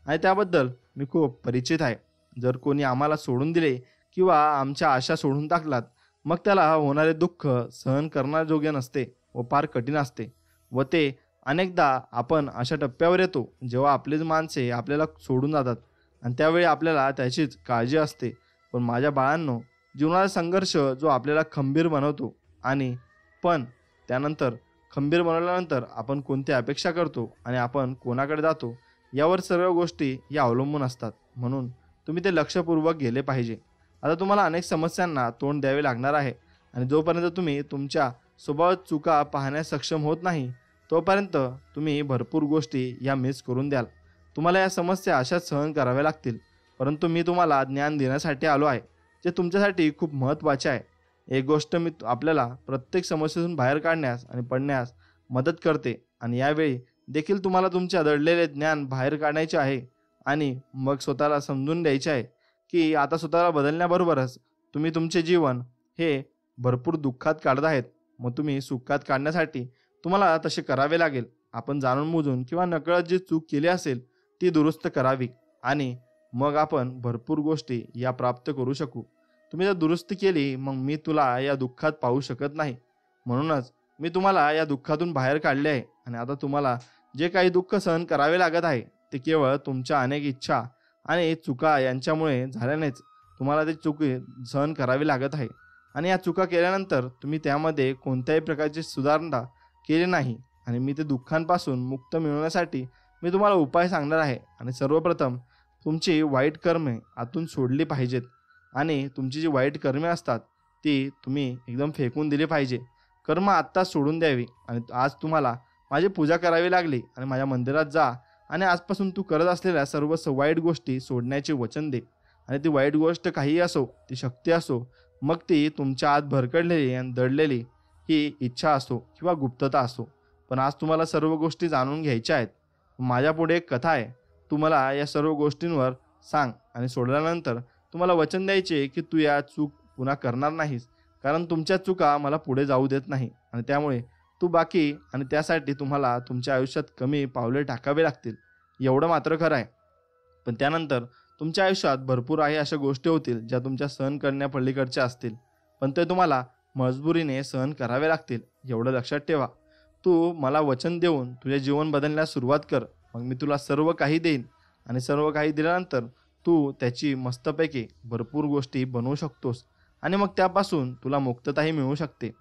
आणि त्याबद्दल मी खूप परिचित आहे. जर कोणी आम्हाला सोडून दिले किंवा आमच्या आशा सोडून टाकलात, मग त्याला होणारे दुःख सहन करण्याजोगे नसते व फार कठीण असते. व ते अनेकदा आपण अशा टप्प्यावर येतो जेव्हा आपलीच माणसे आपल्याला सोडून जातात आणि त्यावेळी आपल्याला त्याचीच काळजी असते. पण माझ्या बाळांनो, जीवनाचा संघर्ष जो आपल्याला खंबीर बनवतो आणि पण त्यानंतर खंबीर बनवल्यानंतर आपण कोणती अपेक्षा करतो आणि आपण कोणाकडे जातो यावर सर्व गोष्टी या अवलंबून असतात. म्हणून तुम्ही ते लक्षपूर्वक गेले पाहिजे. आता तुम्हाला अनेक समस्यांना तोंड द्यावे लागणार आहे आणि जोपर्यंत तुम्ही तुमच्या स्वभावात चुका पाहण्यास सक्षम होत नाही तोपर्यंत तुम्ही भरपूर गोष्टी या मिस करून द्याल. तुम्हाला या समस्या अशाच सहन कराव्या लागतील. परंतु मी तुम्हाला ज्ञान देण्यासाठी आलो आहे, जे तुमच्यासाठी खूप महत्त्वाचे आहे. एक गोष्ट मी आपल्याला प्रत्येक समस्येतून बाहेर काढण्यास आणि पडण्यास मदत करते आणि यावेळी देखील तुम्हाला तुमचे दडलेले ज्ञान बाहेर काढायचे आहे आणि मग स्वतःला समजून द्यायचे आहे की आता स्वतःला बदलण्याबरोबरच तुम्ही तुमचे जीवन हे भरपूर दुःखात काढत आहेत. मग तुम्ही सुखात काढण्यासाठी तुम्हाला तसे करावे लागेल. आपण जाणून बुजून किंवा नकळत जी चूक केली असेल ती दुरुस्त करावी आणि मग आपण भरपूर गोष्टी या प्राप्त करू शकू. तुम्ही जर दुरुस्ती केली मग मी तुला या दुःखात पाहू शकत नाही. म्हणूनच मी तुम्हाला या दुःखातून बाहेर काढले आहे आणि आता तुम्हाला जे काही दुःख सहन करावे लागत आहे ते केवळ तुमच्या अनेक इच्छा आणि चुका यांच्यामुळे झाल्यानेच तुम्हाला ते चुकी सहन करावी लागत आहे. आणि या चुका केल्यानंतर तुम्ही त्यामध्ये कोणत्याही प्रकारची सुधारणा केली नाही आणि मी ते दुःखांपासून मुक्त मिळवण्यासाठी मी तुम्हाला उपाय सांगणार आहे. आणि सर्वप्रथम तुमची वाईट कर्मे आतून सोडली पाहिजेत आणि तुमची जी वाईट कर्मे असतात ती तुम्ही एकदम फेकून दिली पाहिजे. कर्म आत्ताच सोडून द्यावी आणि आज तुम्हाला माझी पूजा करावी लागली आणि माझ्या मंदिरात जा आणि आजपासून तू करत असलेल्या सर्व वाईट गोष्टी सोडण्याचे वचन दे. आणि ती वाईट गोष्ट काहीही असो, ती शक्ती असो, मग ती तुमच्या आत भरकटलेली आणि दडलेली ही इच्छा असो किंवा गुप्तता असो, पण आज तुम्हाला सर्व गोष्टी जाणून घ्यायच्या आहेत. माझ्यापुढे एक कथा आहे. तू मला या सर्व गोष्टींवर सांग आणि सोडल्यानंतर तुम्हाला वचन द्यायचे की तू या चूक पुन्हा करणार नाहीस, कारण तुमच्या चुका मला पुढे जाऊ देत नाही आणि त्यामुळे तू बाकी आणि त्यासाठी तुम्हाला तुमच्या आयुष्यात कमी पावले टाकावे लागतील. एवढं मात्र खरं आहे. पण त्यानंतर तुमच्या आयुष्यात भरपूर आहे अशा गोष्टी होतील ज्या तुमच्या सहन करण्यापलीकडच्या असतील, पण ते तुम्हाला मजबुरीने सहन करावे लागतील. एवढं लक्षात ठेवा. तू मला वचन देऊन तुझे जीवन बदलण्यास सुरुवात कर, मग मी तुला सर्व काही देईन आणि सर्व काही दिल्यानंतर तू त्याची मस्तपैकी भरपूर गोष्टी बनवू शकतोस आणि मग त्यापासून तुला मुक्तताही मिळू शकते.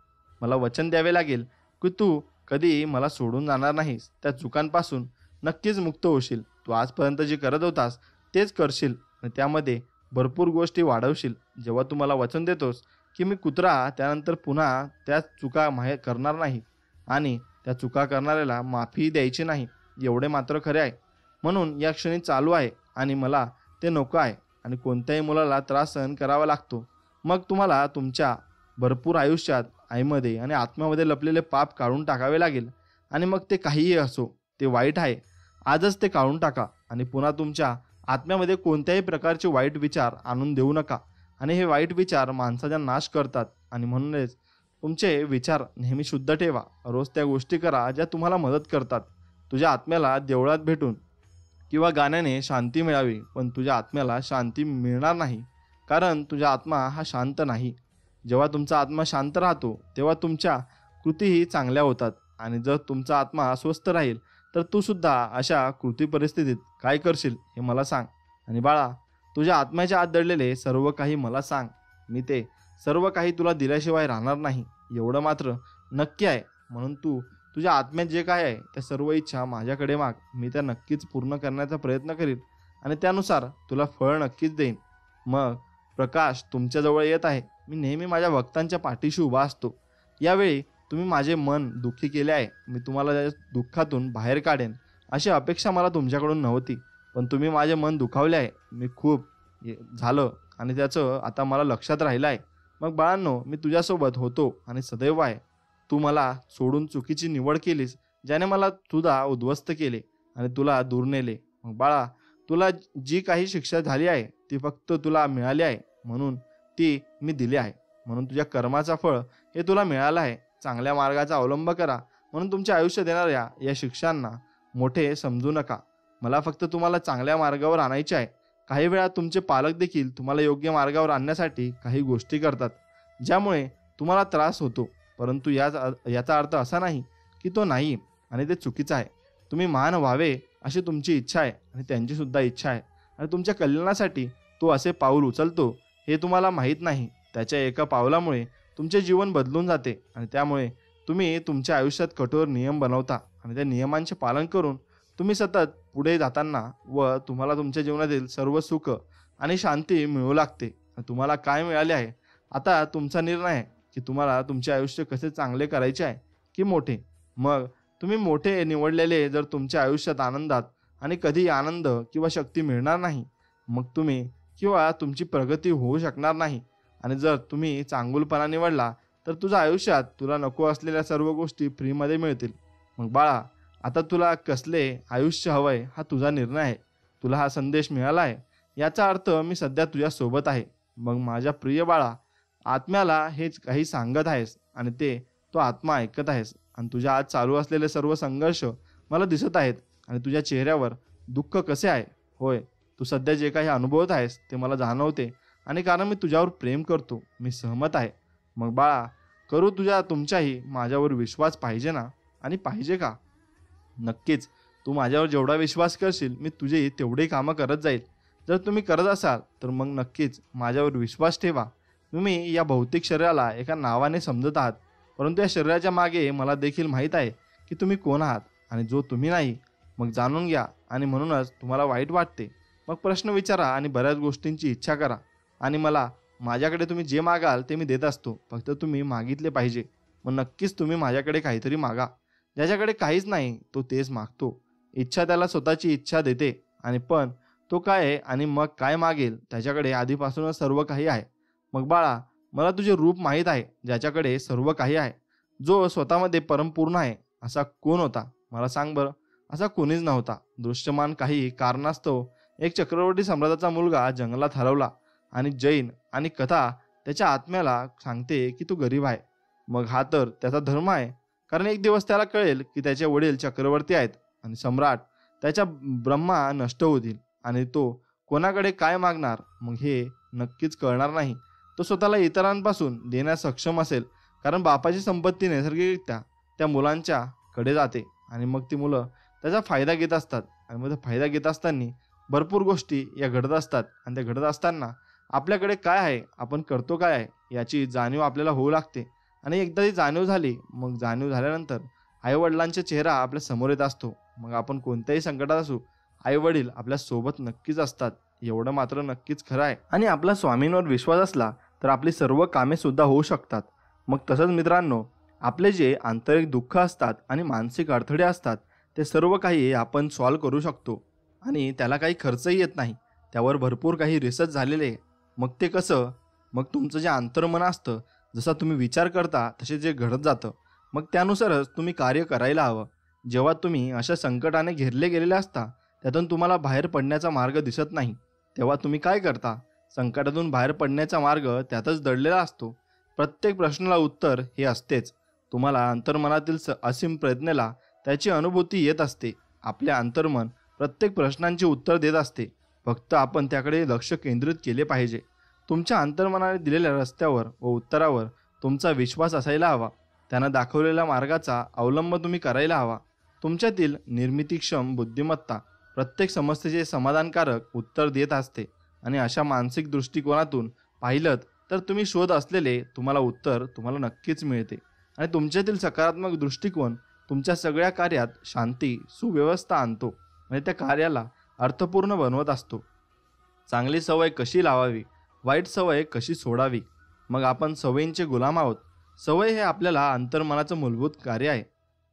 मला वचन द्यावे लागेल की तू कधी मला सोडून जाणार नाहीस. त्या चुकांपासून नक्कीच मुक्त होशील. तू आजपर्यंत जे करत होतास तेच करशील आणि त्यामध्ये भरपूर गोष्टी वाढवशील. जेव्हा तू मला वचन देतोस की मी कुत्रा त्यानंतर पुन्हा त्या चुका करणार नाही आणि त्या चुका करणाऱ्याला माफी द्यायची नाही, एवढे मात्र खरे आहे. म्हणून या क्षणी चालू आहे आणि मला ते नको आहे आणि कोणत्याही मुलाला त्रास सहन करावा लागतो. मग तुम्हाला तुमच्या भरपूर आयुष्यात आईमध्ये आणि आत्म्यामध्ये लपलेले पाप काढून टाकावे लागेल आणि मग ते काहीही असो, ते वाईट आहे, आजच ते काढून टाका आणि पुन्हा तुमच्या आत्म्यामध्ये कोणत्याही प्रकारचे वाईट विचार आणून देऊ नका. आणि हे वाईट विचार माणसाचा नाश करतात आणि म्हणूनच तुमचे विचार नेहमी शुद्ध ठेवा. रोज त्या गोष्टी करा ज्या तुम्हाला मदत करतात. तुझ्या आत्म्याला देवळात भेटून किंवा गाण्याने शांती मिळावी, पण तुझ्या आत्म्याला शांती मिळणार नाही, कारण तुझा आत्मा हा शांत नाही. जेव्हा तुमचा आत्मा शांत राहतो तेव्हा तुमच्या कृतीही चांगल्या होतात आणि जर तुमचा आत्मा अस्वस्थ राहील तर तू सुद्धा अशा कृती परिस्थितीत काय करशील हे मला सांग. आणि बाळा, तुझ्या आत्म्याच्या आत दडलेले सर्व काही मला सांग. मी ते सर्व काही तुला दिल्याशिवाय राहणार नाही, एवढं मात्र नक्की आहे. म्हणून तू तुझ्या आत्म्यात जे काय आहे त्या सर्व इच्छा माझ्याकडे माग. मी त्या नक्कीच पूर्ण करण्याचा प्रयत्न करीन आणि त्यानुसार तुला फळ नक्कीच देईन. मग प्रकाश तुमच्याजवळ येत आहे. मी नेहमी माझ्या भक्तांच्या पाठीशी उभा असतो. यावेळी तुम्ही माझे मन दुःखी केले आहे. मी तुम्हाला या दुःखातून बाहेर काढेन अशी अपेक्षा मला तुमच्याकडून नव्हती, पण तुम्ही माझे मन दुखावले आहे. मी खूप झालं आणि त्याचं आता मला लक्षात राहिलं आहे. मग बाळांनो, मी तुझ्यासोबत होतो आणि सदैव आहे. तू मला सोडून चुकीची निवड केलीस, ज्याने मला तुझा उद्ध्वस्त केले आणि तुला दूर नेले. मग बाळा, तुला जी काही शिक्षा झाली आहे ती फक्त तुला मिळाली आहे, म्हणून ती मी दिली आहे. म्हणून तुझ्या कर्माचा फळ हे तुला मिळालं आहे. चांगल्या मार्गाचा अवलंब करा. म्हणून तुमच्या आयुष्यात येणाऱ्या या शिक्षांना मोठे समजू नका. मला फक्त तुम्हाला चांगल्या मार्गावर आणायचे आहे. काही वेळा तुमचे पालक देखील तुम्हाला योग्य मार्गावर आणण्यासाठी काही गोष्टी करतात ज्यामुळे तुम्हाला त्रास होतो, परंतु याचा अर्थ असा नाही की तो नाही आणि ते चुकीचं आहे. तुम्ही महान व्हावे अशी तुमची इच्छा आहे आणि त्यांची सुद्धा इच्छा आहे आणि तुमच्या कल्याणासाठी तो असे पाऊल उचलतो हे तुम्हाला माहीत नाही. त्याच्या एका पावलामुळे तुमचे जीवन बदलून जाते आणि त्यामुळे तुम्ही तुमच्या आयुष्यात कठोर नियम बनवता आणि त्या नियमांचे पालन करून तुम्ही सतत पुढे जाताना व तुम्हाला तुमच्या जीवनातील सर्व सुख आणि शांती मिळू लागते. तुम्हाला काय मिळाले आहे आता तुमचा निर्णय आहे की तुम्हाला तुमचे आयुष्य कसे चांगले करायचे आहे की मोठे. मग तुम्ही मोठे निवडलेले जर तुमच्या आयुष्यात आनंदात आणि कधी आनंद किंवा शक्ती मिळणार नाही, मग तुम्ही किंवा तुमची प्रगती होऊ शकणार नाही. आणि जर तुम्ही चांगुलपणा निवडला तर तुझ्या आयुष्यात तुला नको असलेल्या सर्व गोष्टी फ्रीमध्ये मिळतील. मग बाळा, आता तुला कसले आयुष्य हवंय हा तुझा निर्णय आहे. तुला हा संदेश मिळाला आहे याचा अर्थ मी सध्या तुझ्या सोबत आहे. मग माझ्या प्रिय बाळा, आत्म्याला हेच काही सांगत आहेस आणि तो आत्मा ऐकत आहेस आणि तुझ्या आज चालू असलेले सर्व संघर्ष मला दिसत आहेत आणि तुझ्या चेहऱ्यावर दुःख कसे आहे. होय, तू सध्या जे काही अनुभवत आहेस ते मला जाणवते आणि कारण मी तुझ्यावर प्रेम करतो, मी सहमत आहे. मग बाळा, करू तुमच्याही माझ्यावर विश्वास पाहिजे ना? आणि पाहिजे का? नक्कीच. तू माझ्यावर जेवढा विश्वास करशील मी तुझे तेवढे कामं करत जाईल. जर तुम्ही करत असाल तर मग नक्कीच माझ्यावर विश्वास ठेवा. तुम्ही या भौतिक शरीराला एका नावाने समजत आहात, परंतु या शरीराच्या मागे मला देखील माहीत आहे की तुम्ही कोण आहात आणि जो तुम्ही नाही. मग जाणून घ्या आणि म्हणूनच तुम्हाला वाईट वाटते. मग प्रश्न विचारा आणि बऱ्याच गोष्टींची इच्छा करा आणि माझ्याकडे तुम्ही जे मागाल ते मी देत असतो. फक्त तुम्ही मागितले पाहिजे. मग नक्कीच तुम्ही माझ्याकडे काहीतरी मागा. ज्याच्याकडे काहीच नाही तो तेच मागतो. इच्छा त्याला स्वतःची इच्छा देते आणि पण तो काय आहे आणि मग काय मागेल त्याच्याकडे आधीपासूनच सर्व काही आहे. मग बाळा, मला तुझे रूप माहीत आहे ज्याच्याकडे सर्व काही आहे, जो स्वतःमध्ये परमपूर्ण आहे. असा कोण होता मला सांग बरं? असा कोणीच नव्हता. दृश्यमान काही कारणास्तव एक चक्रवर्ती सम्राटाचा मुलगा जंगलात हरवला आणि जैन आणि कथा त्याच्या आत्म्याला सांगते की तो गरीब आहे. मग हा तर त्याचा धर्म आहे, कारण एक दिवस त्याला कळेल की त्याचे वडील चक्रवर्ती आहेत आणि सम्राट. त्याच्या ब्रह्मा नष्ट होतील आणि तो कोणाकडे काय मागणार मग हे नक्कीच कळणार नाही. तो स्वतःला इतरांपासून देण्यास सक्षम असेल, कारण बापाची संपत्ती नैसर्गिकरित्या त्या मुलांच्या कडे जाते आणि मग ती मुलं त्याचा फायदा घेत असतात. आणि मग फायदा घेत असताना भरपूर गोष्टी या घडत असतात आणि त्या घडत असताना आपल्याकडे काय आहे, आपण करतो काय आहे याची जाणीव आपल्याला होऊ लागते. आणि एकदा ती जाणीव झाली, मग जाणीव झाल्यानंतर आईवडिलांचा चेहरा आपल्या समोर येत असतो. मग आपण कोणत्याही संकटात असू, आईवडील आपल्या सोबत नक्कीच असतात, एवढं मात्र नक्कीच खरं आहे. आणि आपला स्वामींवर विश्वास असला तर आपली सर्व कामे सुद्धा होऊ शकतात. मग तसंच मित्रांनो, आपले जे आंतरिक दुःख असतात आणि मानसिक अडथळे असतात ते सर्व काही आपण सॉल्व्ह करू शकतो आणि त्याला काही खर्चही येत नाही. त्यावर भरपूर काही रिसर्च झालेले आहे. मग ते कसं? मग तुमचं जे अंतर्मन असतं, जसा तुम्ही विचार करता तसे जे घडत जातं, मग त्यानुसारच तुम्ही कार्य करायला हवं. जेव्हा तुम्ही अशा संकटाने घेरले गेलेले असता, त्यातून तुम्हाला बाहेर पडण्याचा मार्ग दिसत नाही, तेव्हा तुम्ही काय करता? संकटातून बाहेर पडण्याचा मार्ग त्यातच दडलेला असतो. प्रत्येक प्रश्नाला उत्तर हे असतेच. तुम्हाला अंतर्मनातील असीम प्रज्ञेला त्याची अनुभूती येत असते. आपले अंतर्मन प्रत्येक प्रश्नांची उत्तर देत असते. फक्त आपण त्याकडे लक्ष केंद्रित केले पाहिजे. तुमच्या अंतर्मनाने दिलेल्या रस्त्यावर व उत्तरावर तुमचा विश्वास असायला हवा. त्यानं दाखवलेल्या मार्गाचा अवलंब तुम्ही करायला हवा. तुमच्यातील निर्मितीक्षम बुद्धिमत्ता प्रत्येक समस्येचे समाधानकारक उत्तर देत असते आणि अशा मानसिक दृष्टिकोनातून पाहिलं तर तुम्ही शोध असलेले तुम्हाला उत्तर तुम्हाला नक्कीच मिळते. आणि तुमच्यातील सकारात्मक दृष्टिकोन तुमच्या सगळ्या कार्यात शांती सुव्यवस्था आणतो आणि त्या कार्याला अर्थपूर्ण बनवत असतो. चांगली सवय कशी लावावी, वाईट सवय कशी सोडावी. मग आपण सवयींचे गुलाम आहोत. सवय हे आपल्याला अंतर्मनाचं मूलभूत कार्य आहे.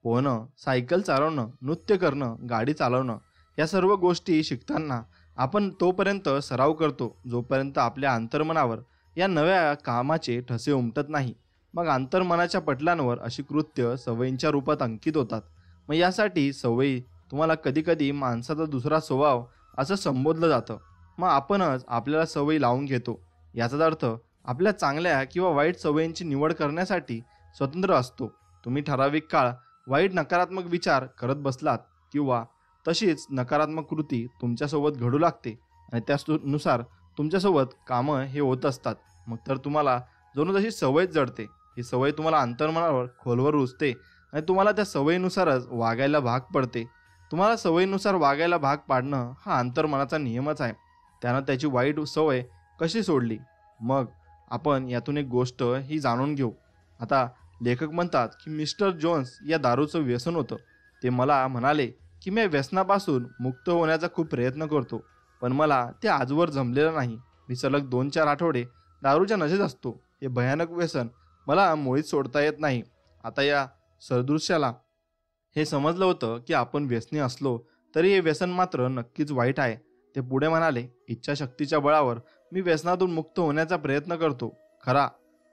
पोहणं, सायकल चालवणं, नृत्य करणं, गाडी चालवणं या सर्व गोष्टी शिकताना आपण तोपर्यंत सराव करतो जोपर्यंत आपल्या अंतर्मनावर या नव्या कामाचे ठसे उमटत नाही. मग अंतर्मनाच्या पटलांवर अशी कृत्य सवयींच्या रूपात अंकित होतात. मग यासाठी सवयी तुम्हाला कधीकधी माणसाचा दुसरा स्वभाव असं संबोधलं जातं. मग आपणच आपल्याला सवयी लावून घेतो. याचाच अर्थ आपल्या चांगल्या किंवा वाईट सवयींची निवड करण्यासाठी स्वतंत्र असतो. तुम्ही ठराविक काळ वाईट नकारात्मक विचार करत बसलात किंवा तशीच नकारात्मक कृती तुमच्यासोबत घडू लागते आणि त्यानुसार तुमच्यासोबत कामं हे होत असतात. मग तर तुम्हाला जणू तशी सवयच जडते. ही सवय तुम्हाला अंतर्मनावर खोलवर रुजते आणि तुम्हाला त्या सवयीनुसारच वागायला भाग पडते. तुम्हाला सवयीनुसार वागायला भाग पाडणं हा अंतर्मनाचा नियमच आहे. त्यानं त्याची वाईट सवय कशी सोडली. मग आपण यातून एक गोष्ट ही जाणून घेऊ. आता लेखक म्हणतात की मिस्टर जोन्स या दारूचं व्यसन होतं. ते मला म्हणाले की मी व्यसनापासून मुक्त होण्याचा खूप प्रयत्न करतो, पण मला ते आजवर जमलेलं नाही. मी सलग 2-4 आठवडे दारूच्या नशेत असतो. हे भयानक व्यसन मला मुळीच सोडता येत नाही. आता या सदृश्याला हे समजलं होतं की आपण व्यसनी असलो तरी हे व्यसन मात्र नक्कीच वाईट आहे. ते पुढे म्हणाले, इच्छाशक्तीच्या बळावर मी व्यसनातून मुक्त होण्याचा प्रयत्न करतो खरा,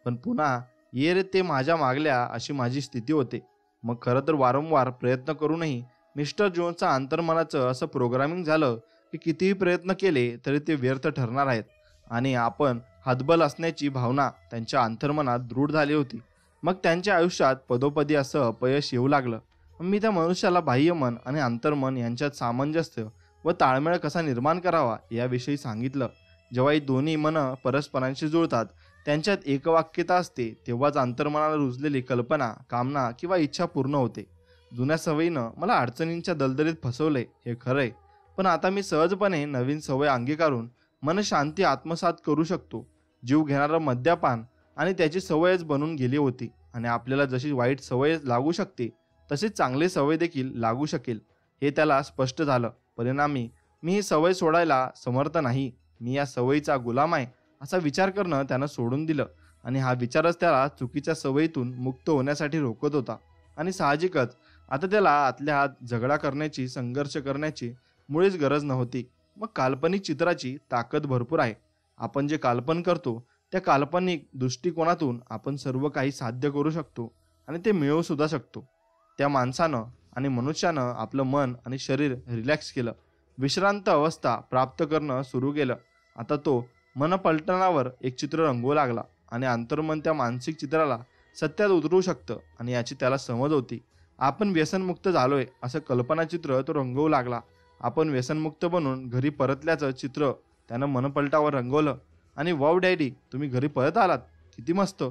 पण पुन्हा ये रे ते माझ्या मागल्या अशी माझी स्थिती होते. मग खरं तर वारंवार प्रयत्न करूनही मिस्टर जोन्सचं अंतर्मनाचं असं प्रोग्रामिंग झालं की कितीही प्रयत्न केले तरी ते व्यर्थ ठरणार आहेत आणि आपण हतबल असण्याची भावना त्यांच्या अंतर्मनात दृढ झाली होती. मग त्यांच्या आयुष्यात पदोपदी असं अपयश येऊ लागलं. मी त्या मनुष्याला बाह्यमन आणि अंतर्मन यांच्यात सामंजस्य व ताळमेळ कसा निर्माण करावा याविषयी सांगितलं. जेव्हा ही दोन्ही मनं परस्परांशी जुळतात, त्यांच्यात एकवाक्यता असते, तेव्हाच अंतर्मनाला रुजलेली कल्पना, कामना किंवा इच्छा पूर्ण होते. जुन्या सवयीनं मला अडचणींच्या दलदलीत फसवले हे खरंय, पण आता मी सहजपणे नवीन सवय अंगीकारून मनशांती आत्मसात करू शकतो. जीव घेणारं मद्यपान आणि त्याची सवयच बनून गेली होती आणि आपल्याला जशी वाईट सवय लागू शकते तशीच चांगली सवय देखील लागू शकेल हे त्याला स्पष्ट झालं. परिणामी मी ही सवय सोडायला समर्थ नाही. मी या सवयीचा गुलाम आहे असा विचार करणं त्यानं सोडून दिलं आणि हा विचारच त्याला चुकीच्या सवयीतून मुक्त होण्यासाठी रोखत होता. आणि साहजिकच आता त्याला आतल्या आत झगडा करण्याची, संघर्ष करण्याची मुळीच गरज नव्हती. मग काल्पनिक चित्राची ताकद भरपूर आहे. आपण जे कल्पना करतो त्या काल्पनिक दृष्टिकोनातून आपण सर्व काही साध्य करू शकतो आणि ते मिळवू सुद्धा शकतो. त्या माणसानं आणि मनुष्यानं आपलं मन आणि शरीर रिलॅक्स केलं, विश्रांत अवस्था प्राप्त करणं सुरू केलं. आता तो मनपलटनावर एक चित्र रंगवू लागला आणि अंतर्मन त्या मानसिक चित्राला सत्यात उतरवू शकतं आणि याची त्याला समज होती. आपण व्यसनमुक्त झालोय असं कल्पनाचित्र तो रंगवू लागला. आपण व्यसनमुक्त बनून घरी परतल्याचं चित्र त्यानं मनपलटावर रंगवलं आणि वाव डॅडी, तुम्ही घरी परत आलात, किती मस्त.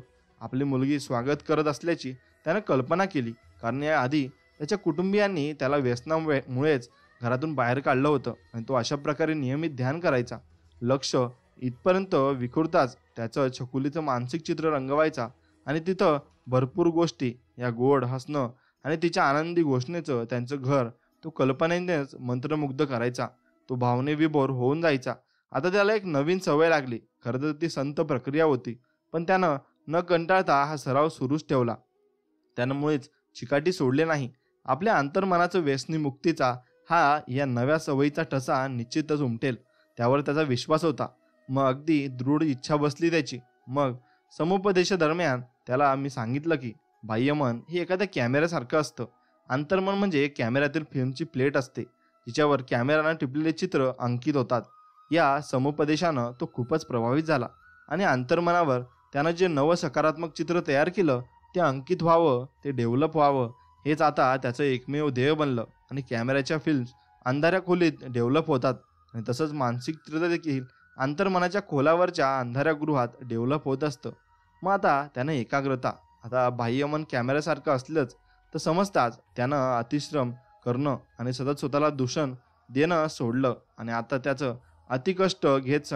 आपली मुलगी स्वागत करत असल्याची त्यानं कल्पना केली, कारण याआधी त्याच्या कुटुंबियांनी त्याला व्यसनामुळेच घरातून बाहेर काढलं होतं आणि तो अशा प्रकारे नियमित ध्यान करायचा. लक्ष इथपर्यंत विखुरताच त्याचं छकुलीचं मानसिक चित्र रंगवायचा आणि तिथं भरपूर गोष्टी, या गोड हसणं आणि तिच्या आनंदी घोषणेचं त्यांचं घर तो कल्पनेनेच मंत्रमुग्ध करायचा. तो भावनेविभोर होऊन जायचा. आता त्याला एक नवीन सवय लागली. खरं तर ती संत प्रक्रिया होती, पण त्यानं न कंटाळता हा सराव सुरूच ठेवला. त्यानं मुळेच चिकाटी सोडले नाही. आपल्या अंतर्मनाचं व्यसनी मुक्तीचा हा या नव्या सवयीचा ठसा निश्चितच उमटेल, त्यावर त्याचा विश्वास होता. मग अगदी दृढ इच्छा बसली त्याची. मग समुपदेशादरम्यान त्याला मी सांगितलं की बाह्यमन हे एखाद्या कॅमेऱ्यासारखं असतं. अंतर्मन म्हणजे कॅमेऱ्यातील फिल्मची प्लेट असते, जिच्यावर कॅमेरानं टिपलेले चित्र अंकित होतात. या समुपदेशानं तो खूपच प्रभावित झाला आणि अंतर्मनावर त्यानं जे नवं सकारात्मक चित्र तयार केलं ते अंकित व्हावं, ते डेव्हलप व्हावं, हेच आता त्याचं एकमेव ध्येय बनलं. आणि कॅमेऱ्याच्या फिल्म्स अंधाऱ्या खोलीत डेव्हलप होतात आणि तसंच मानसिक चित्र देखील अंतर्मनाच्या खोलावरच्या अंधाऱ्या गृहात डेव्हलप होत असतं. मग आता त्यानं एकाग्रता, आता बाह्यमन कॅमेऱ्यासारखं असलंच तर समजताच त्यानं अतिश्रम करणं आणि सतत स्वतःला दूषण देणं सोडलं आणि आता त्याचं अतिकष्ट घेत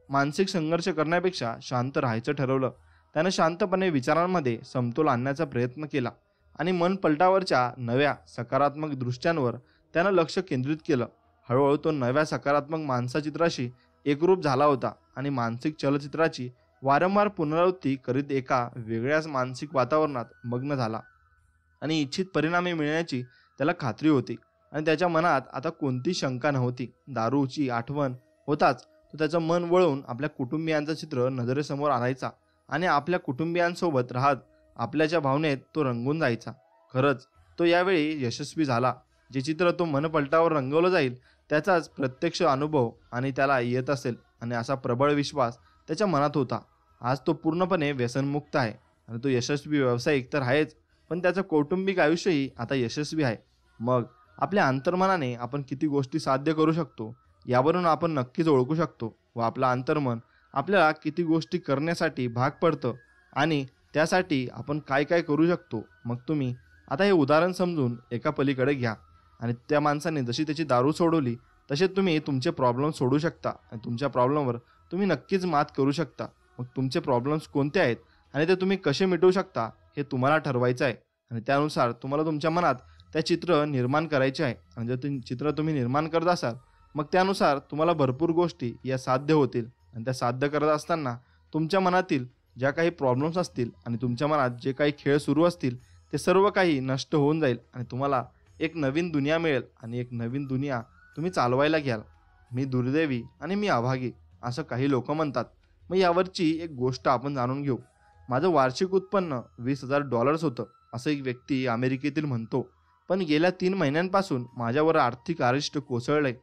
मानसिक संघर्ष करण्यापेक्षा शांत राहायचं ठरवलं. त्यानं शांतपणे विचारांमध्ये समतोल आणण्याचा प्रयत्न केला आणि मन पलटावरच्या नव्या सकारात्मक दृष्ट्यांवर त्यानं लक्ष केंद्रित केलं. हळूहळू तो नव्या सकारात्मक मानसचित्राशी एकरूप झाला होता आणि मानसिक चलचित्राची वारंवार पुनरावृत्ती करीत एका वेगळ्याच मानसिक वातावरणात मग्न झाला आणि इच्छित परिणामी मिळण्याची त्याला खात्री होती आणि त्याच्या मनात आता कोणती शंका नव्हती. दारूची आठवण होताच तो त्याचं मन वळवून आपल्या कुटुंबियांचं चित्र नजरेसमोर आणायचा आणि आपल्या कुटुंबियांसोबत राहत आपल्याच्या भावनेत तो रंगून जायचा. खरंच तो यावेळी यशस्वी झाला. जे चित्र तो मनपलटावर रंगवलं जाईल त्याचाच प्रत्यक्ष अनुभव आणि त्याला येत असेल आणि असा प्रबळ विश्वास त्याच्या मनात होता. आज तो पूर्णपणे व्यसनमुक्त आहे आणि तो यशस्वी व्यावसायिक तर आहेच, पण त्याचं कौटुंबिक आयुष्यही आता यशस्वी आहे. मग आपल्या अंतर्मनाने आपण किती गोष्टी साध्य करू शकतो यावरून आपण नक्कीच ओळखू शकतो व आपलं अंतर्मन आपल्याला किती गोष्टी करण्यासाठी भाग पडतं आणि त्यासाठी आपण काय काय करू शकतो. मग तुम्ही आता हे उदाहरण समजून एका पलीकडे घ्या आणि त्या माणसाने जशी त्याची दारू सोडवली तसे तुम्ही तुमचे प्रॉब्लेम सोडू शकता आणि तुमच्या प्रॉब्लेमवर तुम्ही नक्कीच मात करू शकता. मग तुमचे प्रॉब्लेम्स कोणते आहेत आणि ते तुम्ही कसे मिटवू शकता हे तुम्हाला ठरवायचं आहे आणि त्यानुसार तुम्हाला तुमच्या मनात त्या चित्र निर्माण करायचे आहे. आणि जर ते चित्र तुम्ही निर्माण करत असाल मग त्यानुसार तुम्हाला भरपूर गोष्टी या साध्य होतील आणि त्या साध्य करत असताना तुमच्या मनातील ज्या काही प्रॉब्लेम्स असतील आणि तुमच्या मनात जे काही खेळ सुरू असतील ते सर्व काही नष्ट होऊन जाईल आणि तुम्हाला एक नवीन दुनिया मिळेल आणि एक नवीन दुनिया तुम्ही चालवायला घ्याल. मी दुर्दैवी आणि मी अभागी असं काही लोक म्हणतात. मग यावरची एक गोष्ट आपण जाणून घेऊ. माझं वार्षिक उत्पन्न $20,000 होतं असं एक व्यक्ती अमेरिकेतील म्हणतो. पण गेल्या 3 महिन्यांपासून माझ्यावर आर्थिक अरिष्ट कोसळलंय.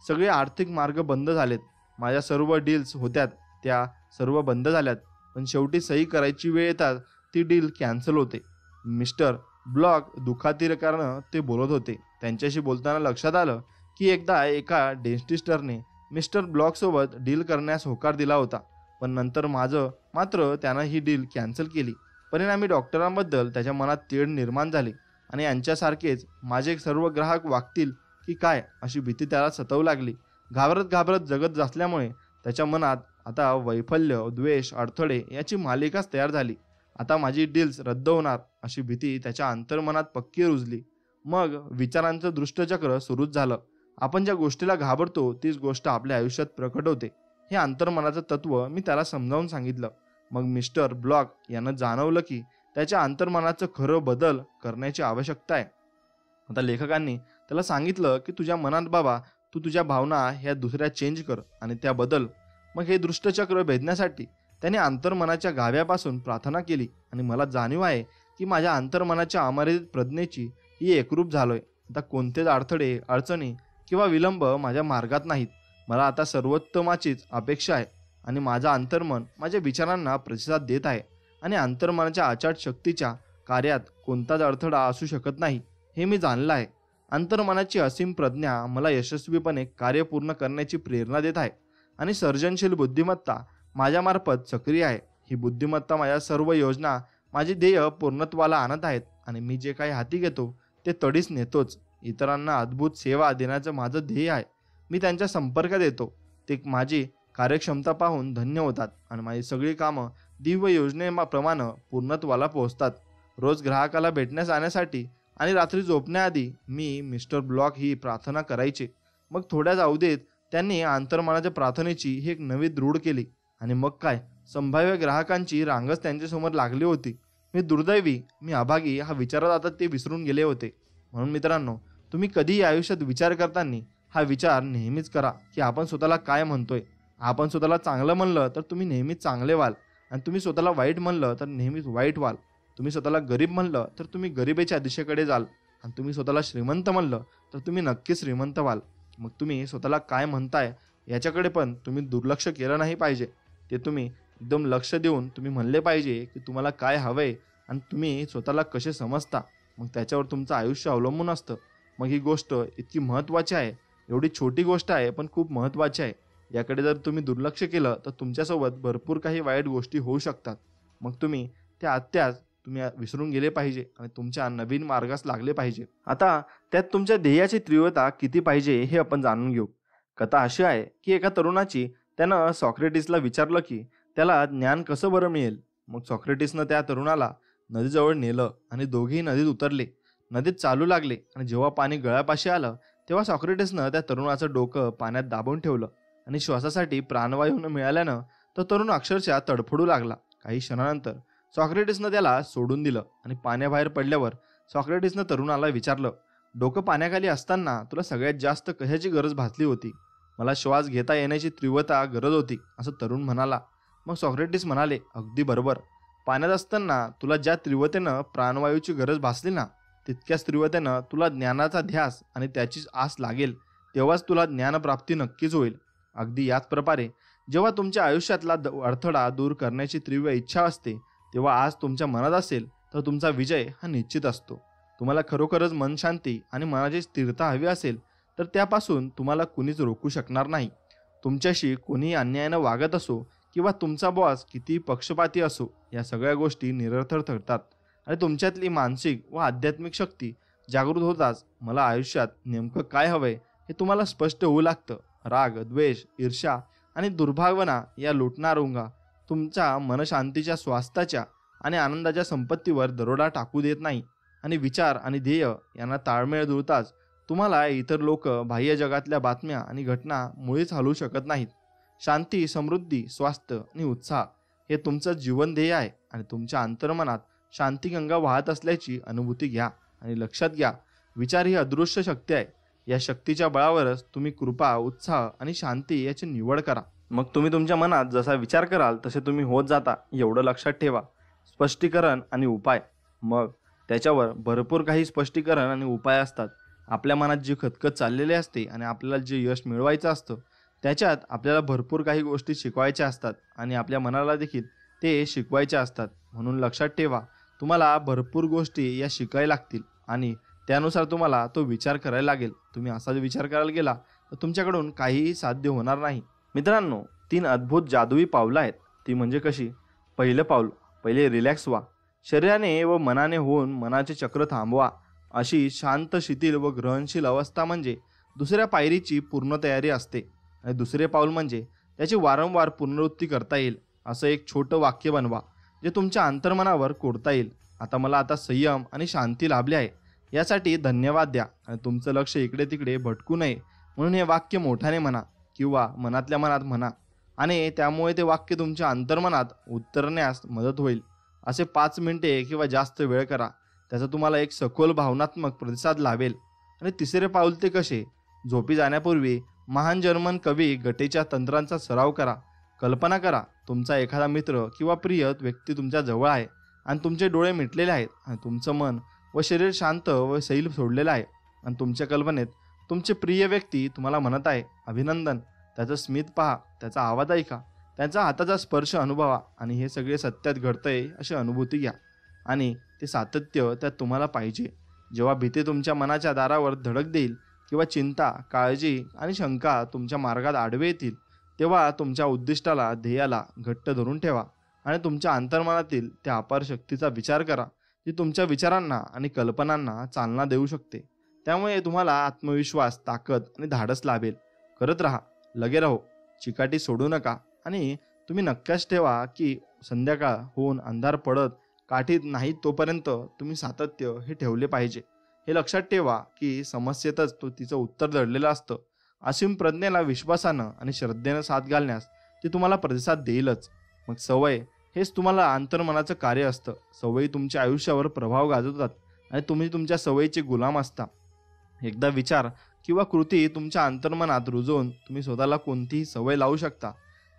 सगळे आर्थिक मार्ग बंद झालेत. माझ्या सर्व डील्स होत्यात त्या सर्व बंद झाल्यात. पण शेवटी सही करायची वेळ येतात ती डील कॅन्सल होते. मिस्टर ब्लॉक दुःखातिरेकानं ते बोलत होते. त्यांच्याशी बोलताना लक्षात आलं की एकदा एका डेंटिस्टरने मिस्टर ब्लॉकसोबत डील करण्यास होकार दिला होता, पण नंतर मात्र त्यानं ही डील कॅन्सल केली. परिणामी डॉक्टरांबद्दल त्याच्या मनात तेढ निर्माण झाली आणि यांच्यासारखेच माझे सर्व ग्राहक वागतील की काय अशी भीती त्याला सतावू लागली. घाबरत जगत असल्यामुळे त्याच्या मनात आता वैफल्य, द्वेष, अडथळे याची मालिकाच तयार झाली. आता माझी डील्स रद्द होणार अशी भीती त्याच्या अंतर्मनात पक्की रुजली. मग विचारांचं दृष्टचक्र सुरूच झालं. आपण ज्या गोष्टीला घाबरतो तीच गोष्ट आपल्या आयुष्यात प्रकट होते. हे अंतर्मनाचं तत्व मी त्याला समजावून सांगितलं. मग मिस्टर ब्लॉक यानं जाणवलं की त्याच्या अंतर्मनाचं खरं बदल करण्याची आवश्यकता आहे. आता लेखकांनी त्याला सांगितलं की तुझ्या मनात बाबा तू तुझ्या भावना ह्या दुसऱ्या चेंज कर आणि त्या बदल. मग हे दृष्टचक्र भेदण्यासाठी त्याने अंतर्मनाच्या गाभ्यापासून प्रार्थना केली आणि मला जाणीव आहे की माझ्या अंतर्मनाच्या अमर्यादित प्रज्ञेची ही एकरूप झालोय. आता कोणतेच अडथळे, अडचणी किंवा विलंब माझ्या मार्गात नाहीत. मला आता सर्वोत्तमाचीच अपेक्षा आहे आणि माझं अंतर्मन माझ्या विचारांना प्रतिसाद देत आहे आणि अंतर्मनाच्या अचाट शक्तीच्या कार्यात कोणताच अडथळा असू शकत नाही हे मी जाणलं आहे. अंतर्मनाची असीम प्रज्ञा मला यशस्वीपणे कार्य पूर्ण करण्याची प्रेरणा देत आहे आणि सर्जनशील बुद्धिमत्ता माझ्यामार्फत सक्रिय आहे. ही बुद्धिमत्ता माझ्या सर्व योजना, माझी ध्येय पूर्णत्वाला आणत आहेत आणि मी जे काही हाती घेतो ते तडीस नेतोच. इतरांना अद्भुत सेवा देण्याचं माझं ध्येय आहे. मी त्यांच्या संपर्कात येतो, ते माझी कार्यक्षमता पाहून धन्य होतात आणि माझी सगळी कामं दिव्य योजनेप्रमाणे पूर्णत्वाला पोहोचतात. रोज ग्राहकाला भेटण्यास आणण्यासाठी आणि रात्री झोपण्याआधी मी मिस्टर ब्लॉक ही प्रार्थना करायचे. मग थोड्याच अवधीत त्यांनी अंतर्मनाच्या प्रार्थनेची ही एक नवी दृढ केली आणि मग काय, संभाव्य ग्राहकांची रांगच त्यांच्यासमोर लागली होती. मी दुर्दैवी, मी अभागी हा विचारात आता ते विसरून गेले होते. म्हणून मित्रांनो, तुम्ही कधीही आयुष्यात विचार करताना हा विचार नेहमीच करा की आपण स्वतःला काय म्हणतोय. आपण स्वतःला चांगलं म्हणलं तर तुम्ही नेहमीच चांगले व्हाल आणि तुम्ही स्वतःला वाईट म्हणलं तर नेहमीच वाईट व्हाल. तुम्ही स्वतःला गरीब म्हणलं तर तुम्ही गरिबीच्या दिशेकडे जाल आणि तुम्ही स्वतःला श्रीमंत म्हणलं तर तुम्ही नक्कीच श्रीमंत व्हाल. मग तुम्ही स्वतःला काय म्हणताय याच्याकडे पण तुम्ही दुर्लक्ष केलं नाही पाहिजे. ते तुम्ही एकदम लक्ष देऊन तुम्ही म्हणले पाहिजे की तुम्हाला काय हवंय आणि तुम्ही स्वतःला कसे समजता. मग त्याच्यावर तुमचं आयुष्य अवलंबून असतं. मग ही गोष्ट इतकी महत्त्वाची आहे, एवढी छोटी गोष्ट आहे पण खूप महत्त्वाची आहे. याकडे जर तुम्ही दुर्लक्ष केलं तर तुमच्यासोबत भरपूर काही वाईट गोष्टी होऊ शकतात. मग तुम्ही त्या आत्याच तुम्ही विसरून गेले पाहिजे आणि तुमच्या नवीन मार्गास लागले पाहिजे. आता त्यात तुमच्या ध्येयाची तीव्रता किती पाहिजे हे आपण जाणून घेऊ. कथा अशी आहे की एका तरुणाची त्यानं सॉक्रेटिसला विचारलं की त्याला ज्ञान कसं बरं मिळेल. मग सॉक्रेटिसनं त्या तरुणाला नदीजवळ नेलं आणि दोघेही नदीत उतरले. नदीत चालू लागले आणि जेव्हा पाणी गळ्यापाशी आलं तेव्हा सॉक्रेटिसनं त्या तरुणाचं डोकं पाण्यात दाबून ठेवलं आणि श्वासासाठी प्राणवायू न मिळाल्यानं तो तरुण अक्षरशः तडफडू लागला. काही क्षणानंतर सॉक्रेटिसनं त्याला सोडून दिलं आणि पाण्याबाहेर पडल्यावर सॉक्रेटिसनं तरुणाला विचारलं, डोकं पाण्याखाली असताना तुला सगळ्यात जास्त कशाची गरज भासली होती. मला श्वास घेता येण्याची तीव्रता गरज होती, असं तरुण म्हणाला. मग सॉक्रेटिस म्हणाले, अगदी बरोबर. पाण्यात असताना तुला ज्या तीव्रतेनं प्राणवायूची गरज भासली ना, तितक्याच तीव्रतेनं तुला ज्ञानाचा ध्यास आणि त्याची आस लागेल, तेव्हाच तुला ज्ञानप्राप्ती नक्कीच होईल. अगदी याच प्रकारे जेव्हा तुमच्या आयुष्यातला अडथळा दूर करण्याची तीव्र इच्छा असते तेव्हा आज तुमच्या मनात असेल तर तुमचा विजय हा निश्चित असतो. तुम्हाला खरोखरच मन शांती आणि मनाची स्थिरता हवी असेल तर त्यापासून तुम्हाला कुणीच रोखू शकणार नाही. तुमच्याशी कोणीही अन्यायानं वागत असो किंवा तुमचा बॉस किती पक्षपाती असो, या सगळ्या गोष्टी निरर्थक ठरतात आणि तुमच्यातली मानसिक व आध्यात्मिक शक्ती जागृत होताच मला आयुष्यात नेमकं काय हवंय हे तुम्हाला स्पष्ट होऊ लागतं. राग, द्वेष, ईर्ष्या आणि दुर्भावना या लुटणार उंगा तुमच्या मनशांतीच्या, स्वास्थ्याच्या आणि आनंदाच्या संपत्तीवर दरोडा टाकू देत नाही आणि विचार आणि ध्येय यांना ताळमेळ जुळताच तुम्हाला इतर लोक, बाह्य जगातल्या बातम्या आणि घटना मुळीच हलवू शकत नाहीत. शांती, समृद्धी, स्वास्थ्य आणि उत्साह हे तुमचं जीवन ध्येय आहे आणि तुमच्या अंतर्मनात शांती गंगा वाहत असल्याची अनुभूती घ्या आणि लक्षात घ्या, विचार ही अदृश्य शक्ती आहे. या शक्तीच्या बळावरच तुम्ही कृपा, उत्साह आणि शांती याची निवड करा. मग तुम्ही तुमच्या मनात जसा विचार कराल तसे तुम्ही होत जाता, एवढं लक्षात ठेवा. स्पष्टीकरण आणि उपाय. मग त्याच्यावर भरपूर काही स्पष्टीकरण आणि उपाय असतात. आपल्या मनात जी खतखत चाललेली असते आणि आपल्याला जे यश मिळवायचं असतं त्याच्यात आपल्याला भरपूर काही गोष्टी शिकवायच्या असतात आणि आपल्या मनाला देखील ते शिकवायच्या असतात. म्हणून लक्षात ठेवा, तुम्हाला भरपूर गोष्टी या शिकायला लागतील आणि त्यानुसार तुम्हाला तो विचार करायला लागेल. तुम्ही असाच विचार करायला गेला तर तुमच्याकडून काहीही साध्य होणार नाही. मित्रांनो, 3 अद्भुत जादुई पावलं आहेत. ती म्हणजे कशी? पहिलं पाऊल, पहिले रिलॅक्स व्हा. शरीराने व मनाने होऊन मनाचे चक्र थांबवा. अशी शांत, शिथिल व ग्रहणशील अवस्था म्हणजे दुसऱ्या पायरीची पूर्ण तयारी असते. आणि दुसरे पाऊल म्हणजे त्याची वारंवार पुनरावृत्ती करता येईल असं एक छोटं वाक्य बनवा जे तुमच्या अंतर्मनावर कोरता येईल. आता संयम आणि शांती लाभली आहे यासाठी धन्यवाद द्या आणि तुमचं लक्ष इकडे तिकडे भटकू नये म्हणून हे वाक्य मोठ्याने म्हणा किंवा मनातल्या मनात म्हणा आणि त्यामुळे ते वाक्य तुमच्या अंतर्मनात उतरण्यास मदत होईल. असे 5 मिनिटे किंवा जास्त वेळ करा. त्याचा तुम्हाला एक सखोल भावनात्मक प्रतिसाद लाभेल. आणि तिसरे पाऊल ते कसे? झोपी जाण्यापूर्वी महान जर्मन कवी गटेच्या तंत्रांचा सराव करा. कल्पना करा, तुमचा एखादा मित्र किंवा प्रिय व्यक्ती तुमच्या जवळ आहे आणि तुमचे डोळे मिटलेले आहेत आणि तुमचं मन व शरीर शांत व सैल सोडलेलं आहे आणि तुमच्या कल्पनेत तुमचे प्रिय व्यक्ती तुम्हाला म्हणत आहे, अभिनंदन, त्याचं स्मित पहा, त्याचा आवाज ऐका, त्याचा हाताचा स्पर्श अनुभवा आणि हे सगळे सत्यात घडतंय अशी अनुभूती घ्या. आणि ते सातत्य त्यात तुम्हाला पाहिजे. जेव्हा भीती तुमच्या मनाच्या दारावर धडक देईल किंवा चिंता, काळजी आणि शंका तुमच्या मार्गात आडवे येतील, तेव्हा तुमच्या उद्दिष्टाला, ध्येयाला घट्ट धरून ठेवा आणि तुमच्या अंतर्मनातील त्या अपार शक्तीचा विचार करा, जी तुमच्या विचारांना आणि कल्पनांना चालना देऊ शकते. त्यामुळे तुम्हाला आत्मविश्वास, ताकद आणि धाडस लाभेल. करत राहा, लगे राहो, चिकाटी सोडू नका आणि तुम्ही नक्कीच ठेवा की संध्याकाळ होऊन अंधार पडत काठीत नाही तोपर्यंत तुम्ही सातत्य हे ठेवले पाहिजे. हे लक्षात ठेवा की समस्येतच तो तिचं उत्तर दडलेलं असतं. असीम प्रज्ञेला विश्वासानं आणि श्रद्धेनं साथ घालण्यास ती तुम्हाला प्रतिसाद देईलच. मग सवय हेच तुम्हाला अंतर्मनाचं कार्य असतं. सवयी तुमच्या आयुष्यावर प्रभाव गाजवतात आणि तुम्ही तुमच्या सवयीचे गुलाम असता. एकदा विचार किंवा कृती तुमच्या अंतर्मनात रुजवून तुम्ही स्वतःला कोणतीही सवय लावू शकता.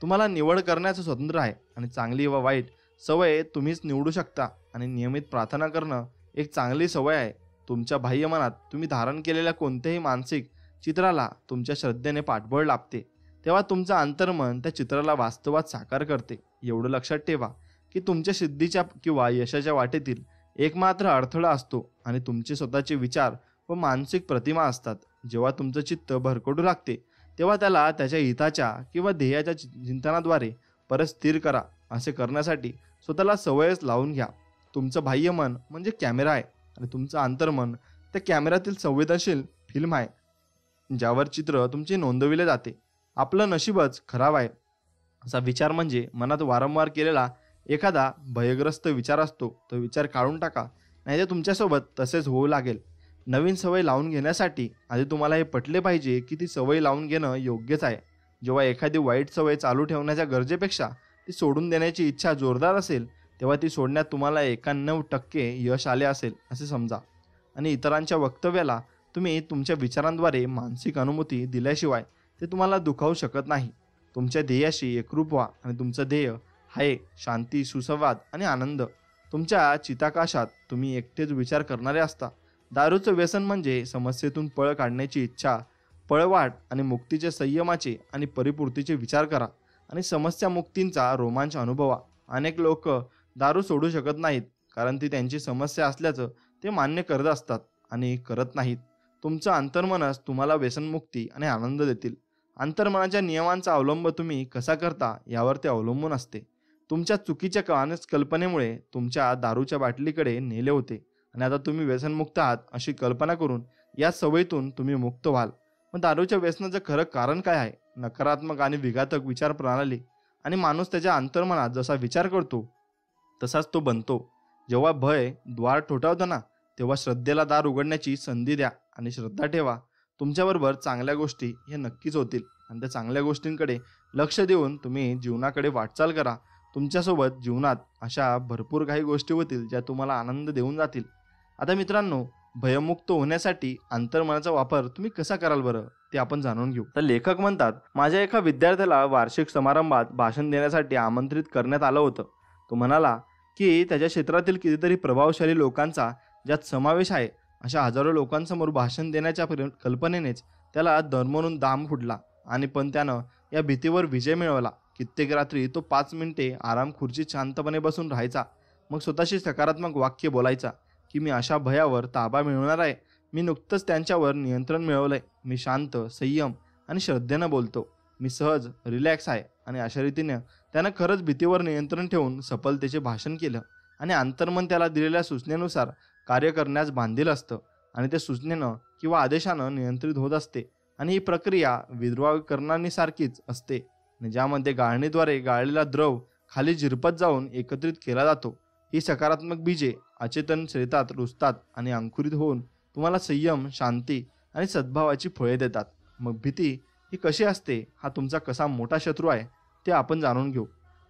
तुम्हाला निवड करण्याचं स्वातंत्र्य आहे आणि चांगली व वाईट सवय तुम्हीच निवडू शकता. आणि नियमित प्रार्थना करणं एक चांगली सवय आहे. तुमच्या बाह्यमनात तुम्ही धारण केलेल्या कोणत्याही मानसिक चित्राला तुमच्या श्रद्धेने पाठबळ लाभते, तेव्हा तुमचं अंतर्मन त्या चित्राला वास्तवात साकार करते. एवढं लक्षात ठेवा की तुमच्या सिद्धीच्या किंवा यशाच्या वाटेतील एकमात्र अडथळा असतो आणि तुमचे स्वतःचे विचार व मानसिक प्रतिमा असतात. जेव्हा तुमचं चित्त भरकटू लागते तेव्हा त्याला त्याच्या हिताच्या किंवा ध्येयाच्या चिंतनाद्वारे परत स्थिर करा. असे करण्यासाठी स्वतःला सवयच लावून घ्या. तुमचं बाह्यमन म्हणजे कॅमेरा आहे आणि तुमचं अंतर्मन त्या कॅमेऱ्यातील संवेदनशील फिल्म आहे, ज्यावर चित्र तुमचे नोंदविले जाते. आपलं नशीबच खराब आहे असा विचार म्हणजे मनात वारंवार केलेला एखादा भयग्रस्त विचार असतो. तो विचार काढून टाका, नाही तर तुमच्यासोबत तसेच होऊ लागेल. नवीन सवय लावून घेण्यासाठी आधी तुम्हाला हे पटले पाहिजे की ती सवय लावून घेणं योग्यच आहे. जेव्हा एखादी वाईट सवय चालू ठेवण्याच्या गरजेपेक्षा ती सोडून देण्याची इच्छा जोरदार असेल, तेव्हा ती सोडण्यात तुम्हाला 91% यश आले असेल असे समजा. आणि इतरांच्या वक्तव्याला तुम्ही तुमच्या विचारांद्वारे मानसिक अनुभूती दिल्याशिवाय ते तुम्हाला दुखावू शकत नाही. तुमच्या ध्येयाशी एकरूप व्हा आणि तुमचं ध्येय आहे शांती, सुसंवाद आणि आनंद. तुमच्या चिताकाशात तुम्ही एकटेच विचार करणारे असता. दारूचं व्यसन म्हणजे समस्येतून पळ काढण्याची इच्छा, पळवाट आणि मुक्तीचे, संयमाचे आणि परिपूर्तीचे विचार करा आणि समस्या मुक्तींचा रोमांच अनुभवा. अनेक लोक दारू सोडू शकत नाहीत कारण ती त्यांची समस्या असल्याचं ते मान्य करत असतात आणि करत नाहीत. तुमचं अंतर्मनच तुम्हाला व्यसनमुक्ती आणि आनंद देतील. अंतर्मनाच्या नियमांचा अवलंब तुम्ही कसा करता यावर ते अवलंबून असते. तुमच्या चुकीच्या कल्पनेमुळे तुमच्या दारूच्या बाटलीकडे नेले होते आणि आता तुम्ही व्यसनमुक्त आहात अशी कल्पना करून या सवयीतून तुम्ही मुक्त व्हाल. मग दारूच्या व्यसनाचं खरं कारण काय आहे? नकारात्मक आणि विघातक विचार प्रणाली. आणि माणूस त्याच्या अंतर्मनात जसा विचार करतो तसाच तो बनतो. जेव्हा भय द्वार ठोठावतं ना, तेव्हा श्रद्धेला दार उघडण्याची संधी द्या आणि श्रद्धा ठेवा. तुमच्याबरोबर चांगल्या गोष्टी हे नक्कीच होतील आणि त्या चांगल्या गोष्टींकडे लक्ष देऊन तुम्ही जीवनाकडे वाटचाल करा. तुमच्यासोबत जीवनात अशा भरपूर काही गोष्टी होतील ज्या तुम्हाला आनंद देऊन जातील. आता मित्रांनो, भयमुक्त होण्यासाठी अंतर्मनाचा वापर तुम्ही कसा कराल बरं, ते आपण जाणून घेऊ. तर लेखक म्हणतात, माझ्या एका विद्यार्थ्याला वार्षिक समारंभात भाषण देण्यासाठी आमंत्रित करण्यात आलं होतं. तो म्हणाला की त्याच्या क्षेत्रातील कितीतरी प्रभावशाली लोकांचा ज्यात समावेश आहे अशा हजारो लोकांसमोर भाषण देण्याच्या कल्पनेनेच त्याला दरमरून दाम फुटला. आणि पण त्यानं या भीतीवर विजय मिळवला. कित्येक रात्री तो 5 मिनिटे आराम खुर्चीत शांतपणे बसून राहायचा. मग स्वतःशी सकारात्मक वाक्य बोलायचा की मी अशा भयावर ताबा मिळवणार आहे. मी नुकतंच त्यांच्यावर नियंत्रण मिळवलंय. मी शांत, संयम आणि श्रद्धेनं बोलतो. मी सहज, रिलॅक्स आहे. आणि अशा रीतीने त्यानं खरंच भीतीवर नियंत्रण ठेवून सफलतेचे भाषण केलं. आणि अंतर्मन त्याला दिलेल्या सूचनेनुसार कार्य करण्यास बांधील असतं आणि ते सूचनेनं किंवा आदेशानं नियंत्रित होत असते. आणि ही प्रक्रिया विद्रावकरणासारखीच असते, ज्यामध्ये गाळणीद्वारे गाळलेला द्रव खाली झिरपत जाऊन एकत्रित केला जातो. ही सकारात्मक बीजे अचेतन शेतात रुजतात आणि अंकुरित होऊन तुम्हाला संयम, शांती आणि सद्भावाची फळे देतात. मग भीती ही कशी असते, हा तुमचा कसा मोठा शत्रू आहे ते आपण जाणून घेऊ.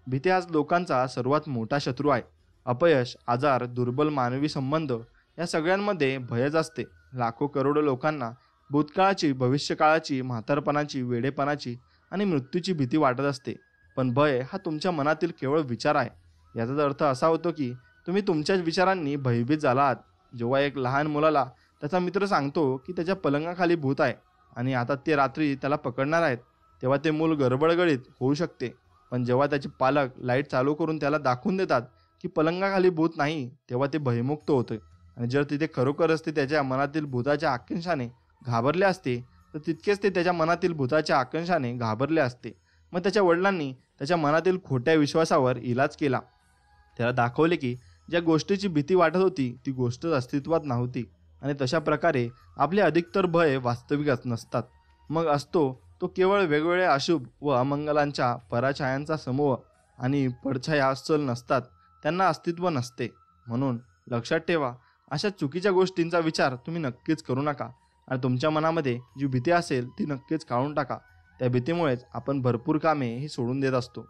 भीती हाच लोकांचा सर्वात मोठा शत्रू आहे. अपयश, आजार, दुर्बल मानवी संबंध या सगळ्यांमध्ये भयच असते. लाखो करोडो लोकांना भूतकाळाची, भविष्यकाळाची, म्हातारपणाची, वेडेपणाची आणि मृत्यूची भीती वाटत असते. पण भय हा तुमच्या मनातील केवळ विचार आहे. याचाच अर्थ असा होतो की तुम्ही तुमच्याच विचारांनी भयभीत झाला आहात. जेव्हा एक लहान मुलाला त्याचा मित्र सांगतो की त्याच्या पलंगाखाली भूत आहे आणि आता ते रात्री त्याला पकडणार आहेत, तेव्हा ते मूल गडबडगडीत होऊ शकते. पण जेव्हा त्याचे पालक लाईट चालू करून त्याला दाखवून देतात की पलंगाखाली भूत नाही, तेव्हा ते भयमुक्त होते. आणि जर तिथे खरोखरच ते त्याच्या मनातील भूताच्या आकांक्षाने घाबरले असते, तर तितकेच ते त्याच्या मनातील भूताच्या आकांक्षाने घाबरले असते. मग त्याच्या वडिलांनी त्याच्या मनातील खोट्या विश्वासावर इलाज केला. त्याला दाखवले की ज्या गोष्टीची भीती वाटत होती ती गोष्ट अस्तित्वात नव्हती, आणि तशा प्रकारे आपले अधिकतर भय वास्तविक नसतात. मग असतो तो केवळ वेगवेगळ्या अशुभ व अमंगलांच्या परछायांचा समूह, आणि पडछाया अस्सल नसतात, त्यांना अस्तित्व नसते. म्हणून लक्षात ठेवा, अशा चुकीच्या गोष्टींचा विचार तुम्ही नक्कीच करू नका, आणि तुमच्या मनामध्ये जी भीती असेल ती नक्कीच काढून टाका. त्या भीतीमुळेच आपण भरपूर कामे ही सोडून देत असतो.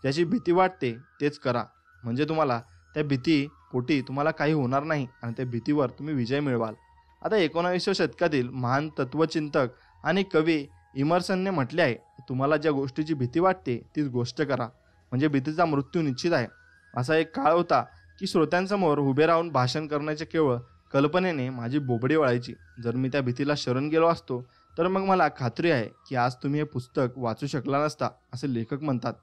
ज्याची भीती वाटते तेच करा, म्हणजे तुम्हाला त्या भीती पोटी तुम्हाला काही होणार नाही आणि त्या भीतीवर तुम्ही विजय मिळवाल. आता 19व्या शतकातील महान तत्वचिंतक आणि कवी इमर्सनने म्हटले आहे, तुम्हाला ज्या गोष्टीची भीती वाटते तीच गोष्ट करा, म्हणजे भीतीचा मृत्यू निश्चित आहे. असा एक काळ होता की श्रोत्यांसमोर उभे राहून भाषण करण्याच्या केवळ कल्पनेने माझी बोबडी वळायची. जर मी त्या भीतीला शरण गेलो असतो तर मग मला खात्री आहे की आज तुम्ही हे पुस्तक वाचू शकला नसता, असे लेखक म्हणतात.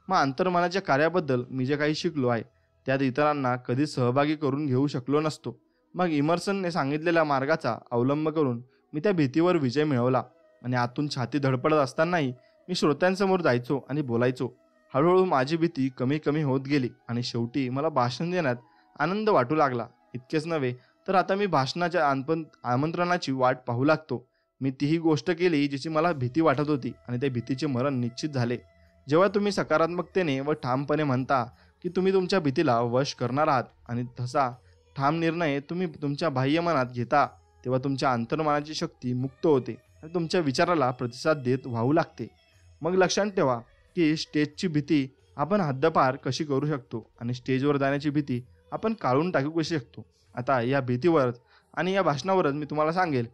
मग अंतर्मनाच्या कार्याबद्दल मी जे काही शिकलो आहे त्यात इतरांना कधी सहभागी करून घेऊ शकलो नसतो. मग इमर्सनने सांगितलेल्या मार्गाचा अवलंब करून मी त्या भीतीवर विजय मिळवला, आणि आतून छाती धडपडत असतानाही मी श्रोत्यांसमोर जायचो आणि बोलायचो. हळूहळू माझी भीती कमी कमी होत गेली, आणि शेवटी मला भाषण देण्यात आनंद वाटू लागला. इतकेच नव्हे तर आता मी भाषणाच्या आमंत्रणाची वाट पाहू लागतो. मी तीही गोष्ट केली जिची मला भीती वाटत होती, आणि त्या भीतीचे मरण निश्चित झाले. जेव्हा तुम्ही सकारात्मकतेने व ठामपणे म्हणता की तुम्ही तुमच्या भीतीला वश करणार आहात, आणि तसा ठाम निर्णय तुम्ही तुमच्या बाह्य मनात घेता, तेव्हा तुमच्या अंतर्मनाची शक्ती मुक्त होते आणि तुमच्या विचाराला प्रतिसाद देत वाहू लागते. मग लक्षात ठेवा की स्टेजची भीती आपण हद्दपार कशी करू शकतो, आणि स्टेजवर जाण्याची भीती आपण काढून टाकू कशी शकतो. आता या भीतीवरच आणि या भाषणावरच मी तुम्हाला सांगेल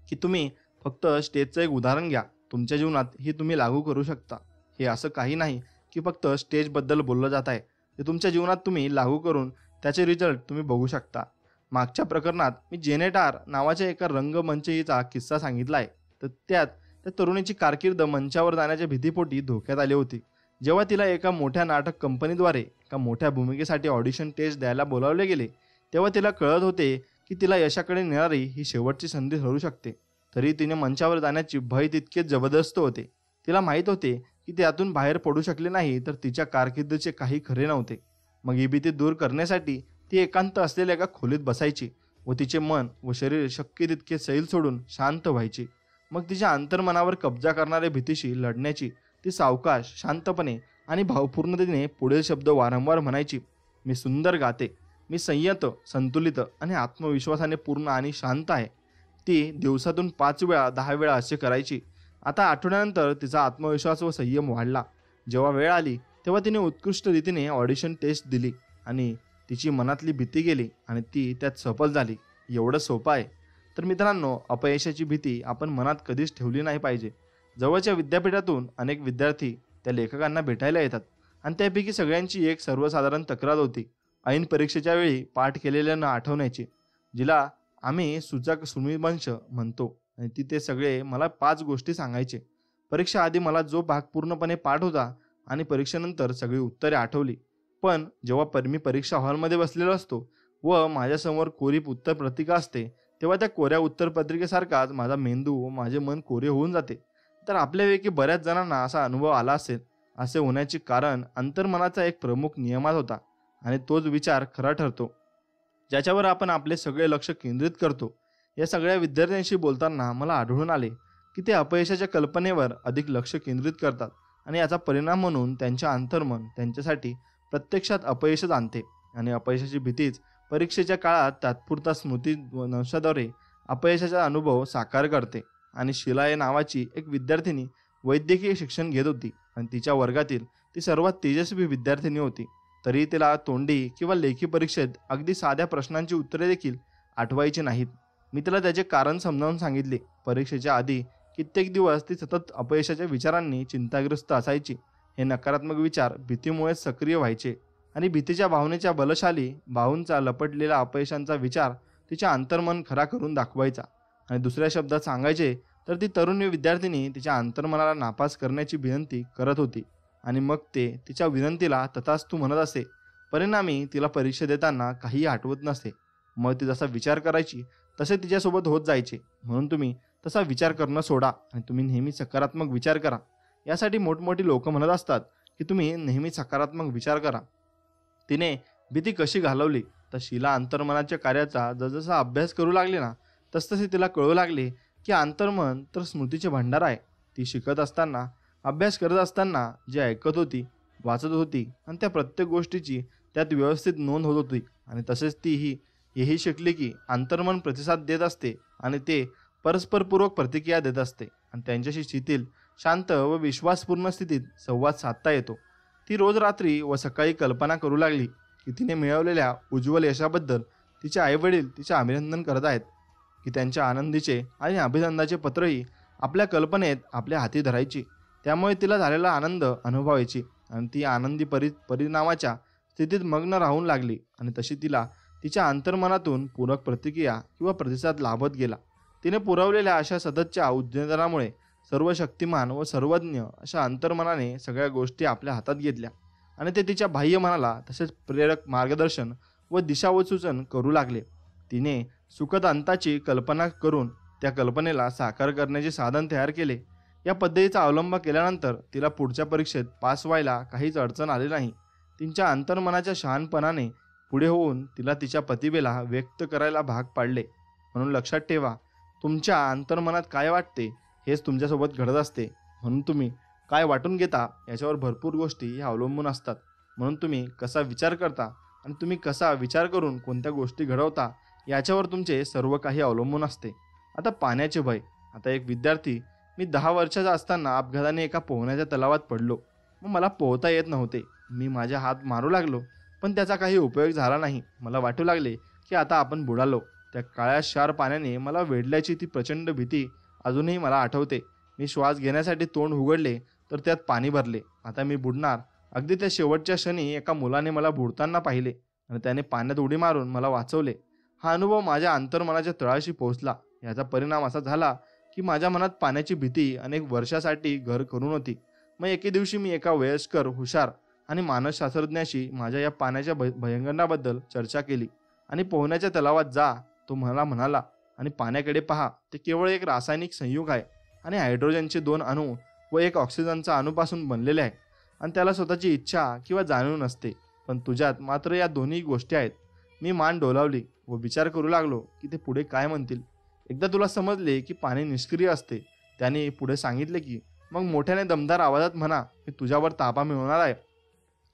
की तुम्ही फक्त स्टेजचं एक उदाहरण घ्या, तुमच्या जीवनात ही तुम्ही लागू करू शकता. हे असं काही नाही की फक्त स्टेजबद्दल बोललं जात आहे, ते तुमच्या जीवनात तुम्ही लागू करून त्याचे रिझल्ट तुम्ही बघू शकता. मागच्या प्रकरणात मी जेनेटार नावाच्या एका रंगमंचईचा किस्सा सांगितला आहे. तर त्यात त्या तरुणीची कारकीर्द मंचावर जाण्याच्या भीतीपोटी धोक्यात आली होती. जेव्हा तिला एका मोठ्या नाटक कंपनीद्वारे एका मोठ्या भूमिकेसाठी ऑडिशन टेस्ट द्यायला बोलावले गेले, तेव्हा तिला कळत होते की तिला यशाकडे नेणारी ही शेवटची संधी ठरू शकते. तरी तिने मंचावर जाण्याची भय तितकेच जबरदस्त होते. तिला माहीत होते की त्यातून बाहेर पडू शकले नाही तर तिच्या कारकिर्दीचे काही खरे नव्हते. मग ही भीती दूर करण्यासाठी ती एकांत असलेल्या एका खोलीत बसायची व तिचे मन व शरीर शक्य तितके सैल सोडून शांत व्हायची. मग तिच्या अंतर्मनावर कब्जा करणाऱ्या भीतीशी लढण्याची ती सावकाश, शांतपणे आणि भावपूर्णतेने पुढील शब्द वारंवार म्हणायची. मी सुंदर गाते, मी संयत, संतुलित आणि आत्मविश्वासाने पूर्ण आणि शांत आहे. ती दिवसातून 5 वेळा 10 वेळा असे करायची. आता आठवड्यानंतर तिचा आत्मविश्वास व संयम वाढला. जेव्हा वेळ आली तेव्हा तिने उत्कृष्ट रीतीने ऑडिशन टेस्ट दिली, आणि तिची मनातली भीती गेली आणि ती त्यात सफल झाली. एवढं सोपं आहे. तर मित्रांनो, अपयशाची भीती आपण मनात कधीच ठेवली नाही पाहिजे. जवळच्या विद्यापीठातून अनेक विद्यार्थी त्या लेखकांना भेटायला येतात, आणि त्यापैकी सगळ्यांची एक सर्वसाधारण तक्रार होती, ऐन परीक्षेच्या वेळी पाठ केलेल्या न आठवण्याची, जिला आम्ही सूचक सुमिवंश म्हणतो. आणि ते सगळे मला 5 गोष्टी सांगायचे. परीक्षा आधी मला जो भाग पूर्णपणे पाठ होता आणि परीक्षेनंतर सगळी उत्तरे आठवली. पण जेव्हा मी परीक्षा हॉलमध्ये बसलेलो असतो व माझ्यासमोर कोरी उत्तर पत्रिका असते, तेव्हा त्या कोऱ्या उत्तरपत्रिकेसारखाच माझा मेंदू व माझे मन कोरे होऊन जाते. तर आपल्यापैकी बऱ्याच जणांना असा अनुभव आला असेल. असे होण्याचे कारण अंतर्मनाचा एक प्रमुख नियमात होता, आणि तोच विचार खरा ठरतो ज्याच्यावर आपण आपले सगळे लक्ष केंद्रित करतो. या सगळ्या विद्यार्थ्यांशी बोलताना मला आढळून आले की ते अपयशाच्या कल्पनेवर अधिक लक्ष केंद्रित करतात, आणि याचा परिणाम म्हणून त्यांच्या अंतर्मन त्यांच्यासाठी प्रत्यक्षात अपयशच आणते. आणि अपयशाची भीतीच परीक्षेच्या काळात तात्पुरता स्मृती नशाद्वारे अपयशाचा अनुभव साकार करते. आणि शिला या नावाची एक विद्यार्थिनी वैद्यकीय शिक्षण घेत होती, आणि तिच्या वर्गातील ती सर्वात तेजस्वी विद्यार्थिनी होती. तरी तिला तोंडी किंवा लेखी परीक्षेत अगदी साध्या प्रश्नांची उत्तरे देखील आठवायची नाहीत. मी तिला त्याचे कारण समजावून सांगितले. परीक्षेच्या आधी कित्येक दिवस ती सतत अपयशाच्या विचारांनी चिंताग्रस्त असायची. हे नकारात्मक विचार भीतीमुळे सक्रिय व्हायचे, आणि भीतीच्या भावनेच्या बलशाली बाहूंचा लपटलेला अपयशांचा विचार तिच्या अंतर्मन खरा करून दाखवायचा. आणि दुसऱ्या शब्दात सांगायचे तर ती तरुण विद्यार्थिनी तिच्या अंतर्मनाला नापास करण्याची विनंती करत होती आणि मग ते तिच्या विनंतीला तथास्तु म्हणत असे. परिणामी तिला परीक्षा देताना काही आठवत नसे. मग ती जसा विचार करायची तसे तिच्यासोबत होत जायचे. म्हणून तुम्ही तसा विचार करणं सोडा आणि तुम्ही नेहमी सकारात्मक विचार करा. यासाठी मोठमोठी लोक म्हणत असतात की तुम्ही नेहमी सकारात्मक विचार करा. तिने भीती कशी घालवली तर शीला अंतर्मनाच्या कार्याचा जसजसा अभ्यास करू लागली ना तसतसे तिला कळू लागले की अंतर्मन तर स्मृतीचे भांडार आहे. ती शिकत असताना, अभ्यास करत असताना जे ऐकत होती, वाचत होती आणि त्या प्रत्येक गोष्टीची त्यात व्यवस्थित नोंद होत होती. आणि तसेच ती हेही शिकली की अंतर्मन प्रतिसाद देत असते आणि ते परस्परपूर्वक प्रतिक्रिया देत असते आणि त्यांच्याशी शिथिल, शांत व विश्वासपूर्ण स्थितीत संवाद साधता येतो. ती रोज रात्री व सकाळी कल्पना करू लागली की तिने मिळवलेल्या उज्ज्वल यशाबद्दल तिचे आईवडील तिचे अभिनंदन करत आहेत, की त्यांच्या आनंदीचे आणि अभिनंदनाचे पत्रही आपल्या कल्पनेत आपल्या हाती धरायची. त्यामुळे तिला झालेला आनंद अनुभवायची आणि ती आनंदी परिणामाच्या स्थितीत मग्न राहून लागली. आणि तशी तिला तिच्या अंतर्मनातून पूरक प्रतिक्रिया किंवा प्रतिसाद लाभत गेला. तिने पुरवलेल्या अशा सततच्या उद्योजनामुळे सर्व शक्तिमान व सर्वज्ञ अशा अंतर्मनाने सगळ्या गोष्टी आपल्या हातात घेतल्या आणि ते तिच्या बाह्य मनाला तसेच प्रेरक मार्गदर्शन व दिशा व सूचन करू लागले. तिने सुखद अंताची कल्पना करून त्या कल्पनेला साकार करण्याचे साधन तयार केले. या पद्धतीचा अवलंब केल्यानंतर तिला पुढच्या परीक्षेत पास व्हायला काहीच अडचण आली नाही. तिच्या अंतर्मनाच्या शहाणपणाने पुढे होऊन तिला तिच्या प्रतिभेला व्यक्त करायला भाग पाडले. म्हणून लक्षात ठेवा, तुमच्या अंतर्मनात काय वाटते हेच तुमच्यासोबत घडत असते. म्हणून तुम्ही काय वाटून घेता याच्यावर भरपूर गोष्टी ह्या अवलंबून असतात. म्हणून तुम्ही कसा विचार करता आणि तुम्ही कसा विचार करून कोणत्या गोष्टी घडवता याच्यावर तुमचे सर्व काही अवलंबून असते. आता पाण्याचे भय. आता एक विद्यार्थी, मी 10 वर्षाचा असताना अपघाताने एका पोहण्याच्या तलावात पडलो. मग मला पोहता येत नव्हते. मी माझे हात मारू लागलो पण त्याचा काही उपयोग झाला नाही. मला वाटू लागले की आता आपण बुडालो. त्या काळ्या क्षार पाण्याने मला वेढल्याची ती प्रचंड भीती अजूनही मला आठवते. मी श्वास घेण्यासाठी तोंड उघडले तर त्यात पाणी भरले. आता मी बुडणार. अगदी त्या शेवटच्या क्षणी एका मुलाने मला बुडताना पाहिले आणि त्याने पाण्यात उडी मारून मला वाचवले. हा अनुभव माझ्या अंतर्मनाच्या तळाशी पोहोचला. याचा परिणाम असा झाला की माझ्या मनात पाण्याची भीती अनेक वर्षासाठी घर करून होती. मग एके दिवशी मी एका वयस्कर, हुशार आणि मानसशास्त्रज्ञाशी माझ्या या पाण्याच्या भयंकराबद्दल चर्चा केली आणि पोहण्याच्या तलावात जा, तो मला म्हणाला, आणि पाण्याकडे पहा. ते केवळ एक रासायनिक संयुग आहे आणि हायड्रोजनचे 2 अणू व एक ऑक्सिजनचा अणूपासून बनलेले आहे आणि त्याला स्वतःची इच्छा किंवा जाणीव नसते. पण तुझ्यात मात्र या दोन्ही गोष्टी आहेत. मी मान डोलावली व विचार करू लागलो की ते पुढे काय म्हणतील. एकदा तुला समजले की पाणी निष्क्रिय असते. त्याने पुढे सांगितले की मग मोठ्याने दमदार आवाजात म्हणा, मी तुझ्यावर ताबा मिळवणार आहे.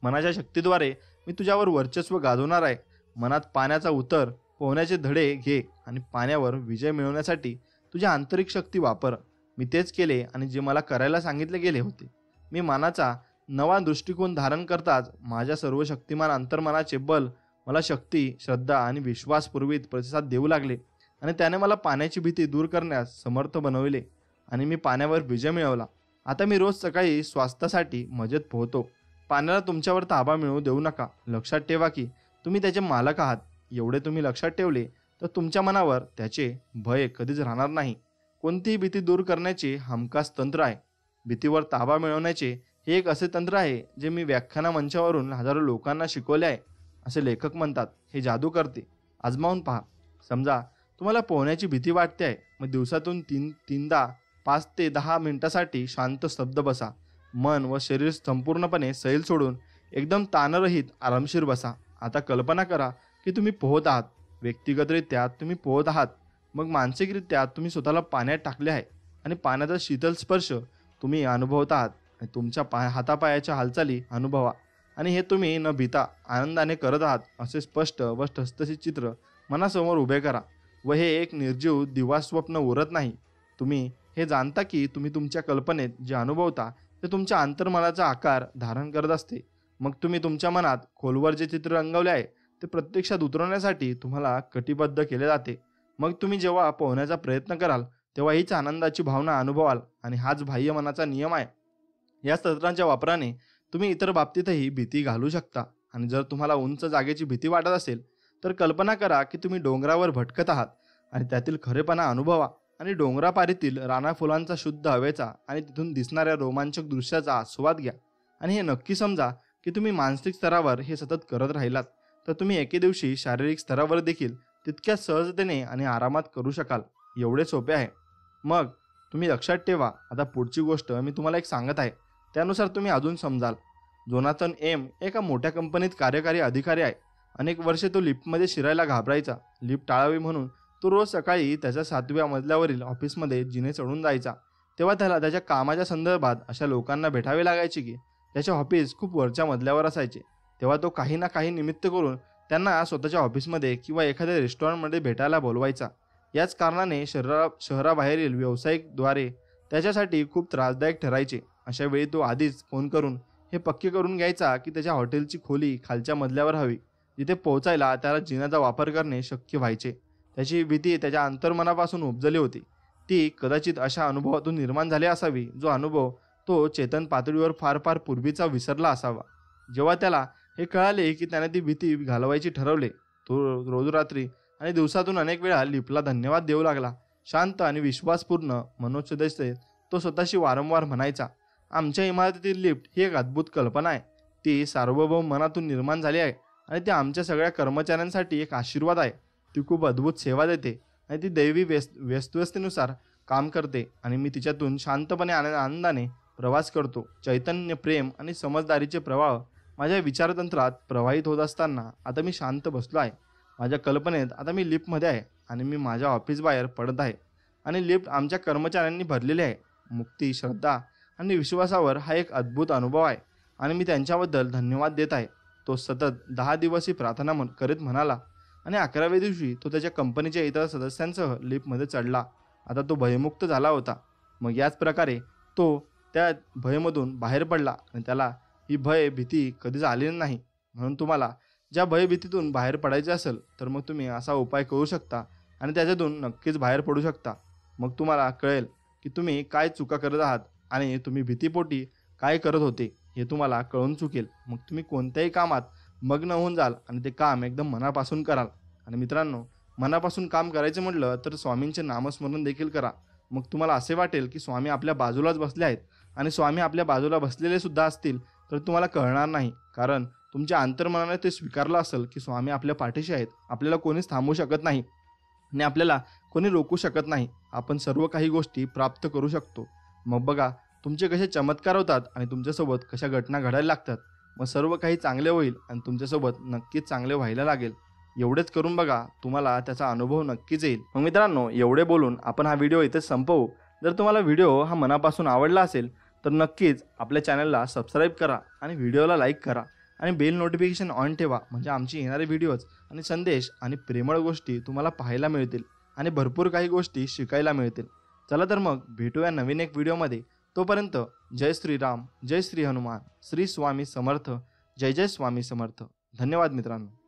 मनाच्या शक्तीद्वारे मी तुझ्यावर वर्चस्व गाजवणार आहे. मनात पाण्याचा उतर, पोहण्याचे धडे घे आणि पाण्यावर विजय मिळवण्यासाठी तुझी आंतरिक शक्ती वापर. मी तेच केले आणि जे मला करायला सांगितले गेले होते. मी मनाचा नवा दृष्टिकोन धारण करताच माझ्या सर्व शक्तिमान अंतर्मनाचे बल मला शक्ती, श्रद्धा आणि विश्वासपूर्वीत प्रतिसाद देऊ लागले आणि त्याने मला पाण्याची भीती दूर करण्यास समर्थ बनविले आणि मी पाण्यावर विजय मिळवला. आता मी रोज सकाळी स्वास्थ्यासाठी मजेत पोहतो. पाण्याला तुमच्यावर ताबा मिळवू देऊ नका. लक्षात ठेवा की तुम्ही त्याचे मालक आहात. एवढे तुम्ही लक्षात ठेवले तर तुमच्या मनावर त्याचे भय कधीच राहणार नाही. कोणतीही भीती दूर करण्याचे हमखास तंत्र आहे. भीतीवर ताबा मिळवण्याचे हे एक असे तंत्र आहे जे मी व्याख्याना मंचावरून हजारो लोकांना शिकवले आहे. असे लेखक म्हणतात. हे जादू करते. आजमावून पहा. समजा तुम्हाला पोहण्याची भीती वाटते आहे. मग दिवसातून तीनदा 5 ते 10 मिनिटासाठी शांत स्तब्ध बसा. मन व शरीर संपूर्णपणे सैल सोडून एकदम ताणरहित आरामशीर बसा. आता कल्पना करा की तुम्ही पोहत आहात. व्यक्तिगतरित्या तुम्ही पोहत आहात. मग मानसिकरित्या तुम्ही स्वतःला पाण्यात टाकले आहे आणि पाण्याचा शीतल स्पर्श तुम्ही अनुभवत आहात. आणि तुमच्या हातापायाच्या हालचाली अनुभवा आणि हे तुम्ही न भीता आनंदाने करत आहात असे स्पष्ट व ठसठशीत चित्र मनासमोर उभे करा. व हे एक निर्जीव दिवा स्वप्न उरत नाही. तुम्ही हे जाणता की तुम्ही तुमच्या कल्पनेत जे अनुभवता ते तुमच्या अंतर्मनाचा आकार धारण करत असते. मग तुम्ही तुमच्या मनात खोलवर जे चित्र रंगवले आहे ते प्रत्यक्षात उतरवण्यासाठी तुम्हाला कटिबद्ध केले जाते. मग तुम्ही जेव्हा पोहण्याचा प्रयत्न कराल तेव्हा हीच आनंदाची भावना अनुभवाल आणि हाच बाह्य मनाचा नियम आहे. या तंत्रांच्या वापराने तुम्ही इतर बाबतीतही भीती घालू शकता. आणि जर तुम्हाला उंच जागेची भीती वाटत असेल तर कल्पना करा की तुम्ही डोंगरावर भटकत आहात आणि त्यातील खरेपणा अनुभवा आणि डोंगरापारीतील राना फुलांचा शुद्ध हवेचा आणि तिथून दिसणाऱ्या रोमांचक दृश्याचा आस्वाद घ्या. आणि हे नक्की समजा की तुम्ही मानसिक स्तरावर हे सतत करत राहिलात तर तुम्ही एके दिवशी शारीरिक स्तरावर देखील तितक्या सहजतेने आणि आरामात करू शकाल. एवढे सोपे आहे. मग तुम्ही लक्षात ठेवा, आता पुढची गोष्ट मी तुम्हाला एक सांगत आहे, त्यानुसार तुम्ही अजून समजाल. जोनाथन एम एका मोठ्या कंपनीत कार्यकारी अधिकारी आहे. अनेक वर्षे तो लिफ्टमध्ये शिरायला घाबरायचा. लिफ्ट टाळावी म्हणून तो रोज सकाळी त्याच्या 7व्या मजल्यावरील ऑफिसमध्ये जिने चढून जायचा. तेव्हा त्याला त्याच्या कामाच्या संदर्भात अशा लोकांना भेटावे लागायचे की त्याचे ऑफिस खूप वरच्या मजल्यावर असायचे. तेव्हा तो काही ना काही निमित्त करून त्यांना स्वतःच्या ऑफिसमध्ये किंवा एखाद्या रेस्टॉरंटमध्ये भेटायला बोलवायचा. याच कारणाने शहराबाहेरील व्यावसायिकद्वारे त्याच्यासाठी खूप त्रासदायक ठरायचे. अशा वेळी तो आधीच फोन करून हे पक्के करून घ्यायचा की त्याच्या हॉटेलची खोली खालच्या मजल्यावर हवी, जिथे पोहोचायला त्याला जिन्याचा वापर करणे शक्य व्हायचे. त्याची भीती त्याच्या अंतर्मनापासून उपजली होती. ती कदाचित अशा अनुभवातून निर्माण झाली असावी जो अनुभव तो चेतन पातळीवर फार फार पूर्वीचा विसरला असावा. जेव्हा त्याला हे कळाले की त्याने ती भीती घालवायची ठरवले, तो रोज रात्री आणि दिवसातून अनेक वेळा लिफ्टला धन्यवाद देऊ लागला. शांत आणि विश्वासपूर्ण मनोसदस्य तो स्वतःशी वारंवार म्हणायचा, आमच्या इमारतीतील लिफ्ट ही एक अद्भुत कल्पना आहे. ती सार्वभौम मनातून निर्माण झाली आहे आणि ती आमच्या सगळ्या कर्मचाऱ्यांसाठी एक आशीर्वाद आहे. ती खूप अद्भुत सेवा देते आणि ती दैवी व्यवस्थेनुसार काम करते आणि मी तिच्यातून शांतपणे आनंदाने प्रवास करतो. चैतन्य, प्रेम आणि समजदारीचे प्रवाह माझ्या विचारतंत्रात प्रवाहित होत असताना आता मी शांत बसलो आहे. माझ्या कल्पनेत आता मी लिफ्टमध्ये आहे आणि मी माझ्या ऑफिसबाहेर पडत आहे आणि लिफ्ट आमच्या कर्मचाऱ्यांनी भरलेले आहे. मुक्ती, श्रद्धा आणि विश्वासावर हा एक अद्भुत अनुभव आहे आणि मी त्यांच्याबद्दल धन्यवाद देत आहे. तो सतत 10 दिवस ही प्रार्थना करीत म्हणाला आणि 11व्या दिवशी तो त्याच्या कंपनीच्या इतर सदस्यांसह लिफ्टमध्ये चढला. आता तो भयमुक्त झाला होता. मग याच प्रकारे तो त्या भयमधून बाहेर पडला आणि त्याला ही भीती कधीच आली नाही. म्हणून तुम्हाला ज्या भयभीतीतून बाहेर पडायचे असेल तर मग तुम्ही असा उपाय करू शकता आणि त्याच्यातून नक्कीच बाहेर पडू शकता. मग तुम्हाला कळेल की तुम्ही काय चुका करत आहात आणि तुम्ही भीतीपोटी काय करत होते हे तुम्हाला कळून चुकेल. मग तुम्ही कोणत्याही कामात मग्न होऊन जाल आणि ते काम एकदम मनापासून कराल. आणि मित्रांनो, मनापासून काम करायचं म्हटलं तर स्वामींचे नामस्मरण देखील करा. मग तुम्हाला असे वाटेल की स्वामी आपल्या बाजूलाच बसले आहेत आणि स्वामी आपल्या बाजूला बसलेले सुद्धा असतील तर तुम्हाला कळणार नाही, कारण तुमच्या अंतर्मनाने ते स्वीकारलं असेल की स्वामी आपल्या पाठीशी आहेत. आपल्याला कोणीच थांबवू शकत नाही आणि आपल्याला कोणी रोखू शकत नाही. आपण सर्व काही गोष्टी प्राप्त करू शकतो. मग बघा तुमचे कसे चमत्कार होतात आणि तुमच्यासोबत कशा घटना घडायला लागतात. मग सर्व काही चांगले होईल आणि तुमच्यासोबत नक्कीच चांगले व्हायला लागेल. एवढेच करून बघा, तुम्हाला त्याचा अनुभव नक्कीच येईल. मग मित्रांनो, एवढे बोलून आपण हा व्हिडिओ इथेच संपवू. जर तुम्हाला व्हिडिओ हा मनापासून आवडला असेल तर नक्कीच आपल्या चॅनलला सबस्क्राईब करा आणि व्हिडिओला लाईक करा आणि बेल नोटिफिकेशन ऑन ठेवा, म्हणजे आमचे येणारे व्हिडिओज आणि संदेश आणि प्रेमळ गोष्टी तुम्हाला पाहायला मिळतील आणि भरपूर काही गोष्टी शिकायला मिळतील. चला तर मग भेटूया नवीन एक व्हिडिओमध्ये. तोपर्यंत जय श्रीराम, जय श्री हनुमान, श्री स्वामी समर्थ, जय जय स्वामी समर्थ. धन्यवाद मित्रांनो.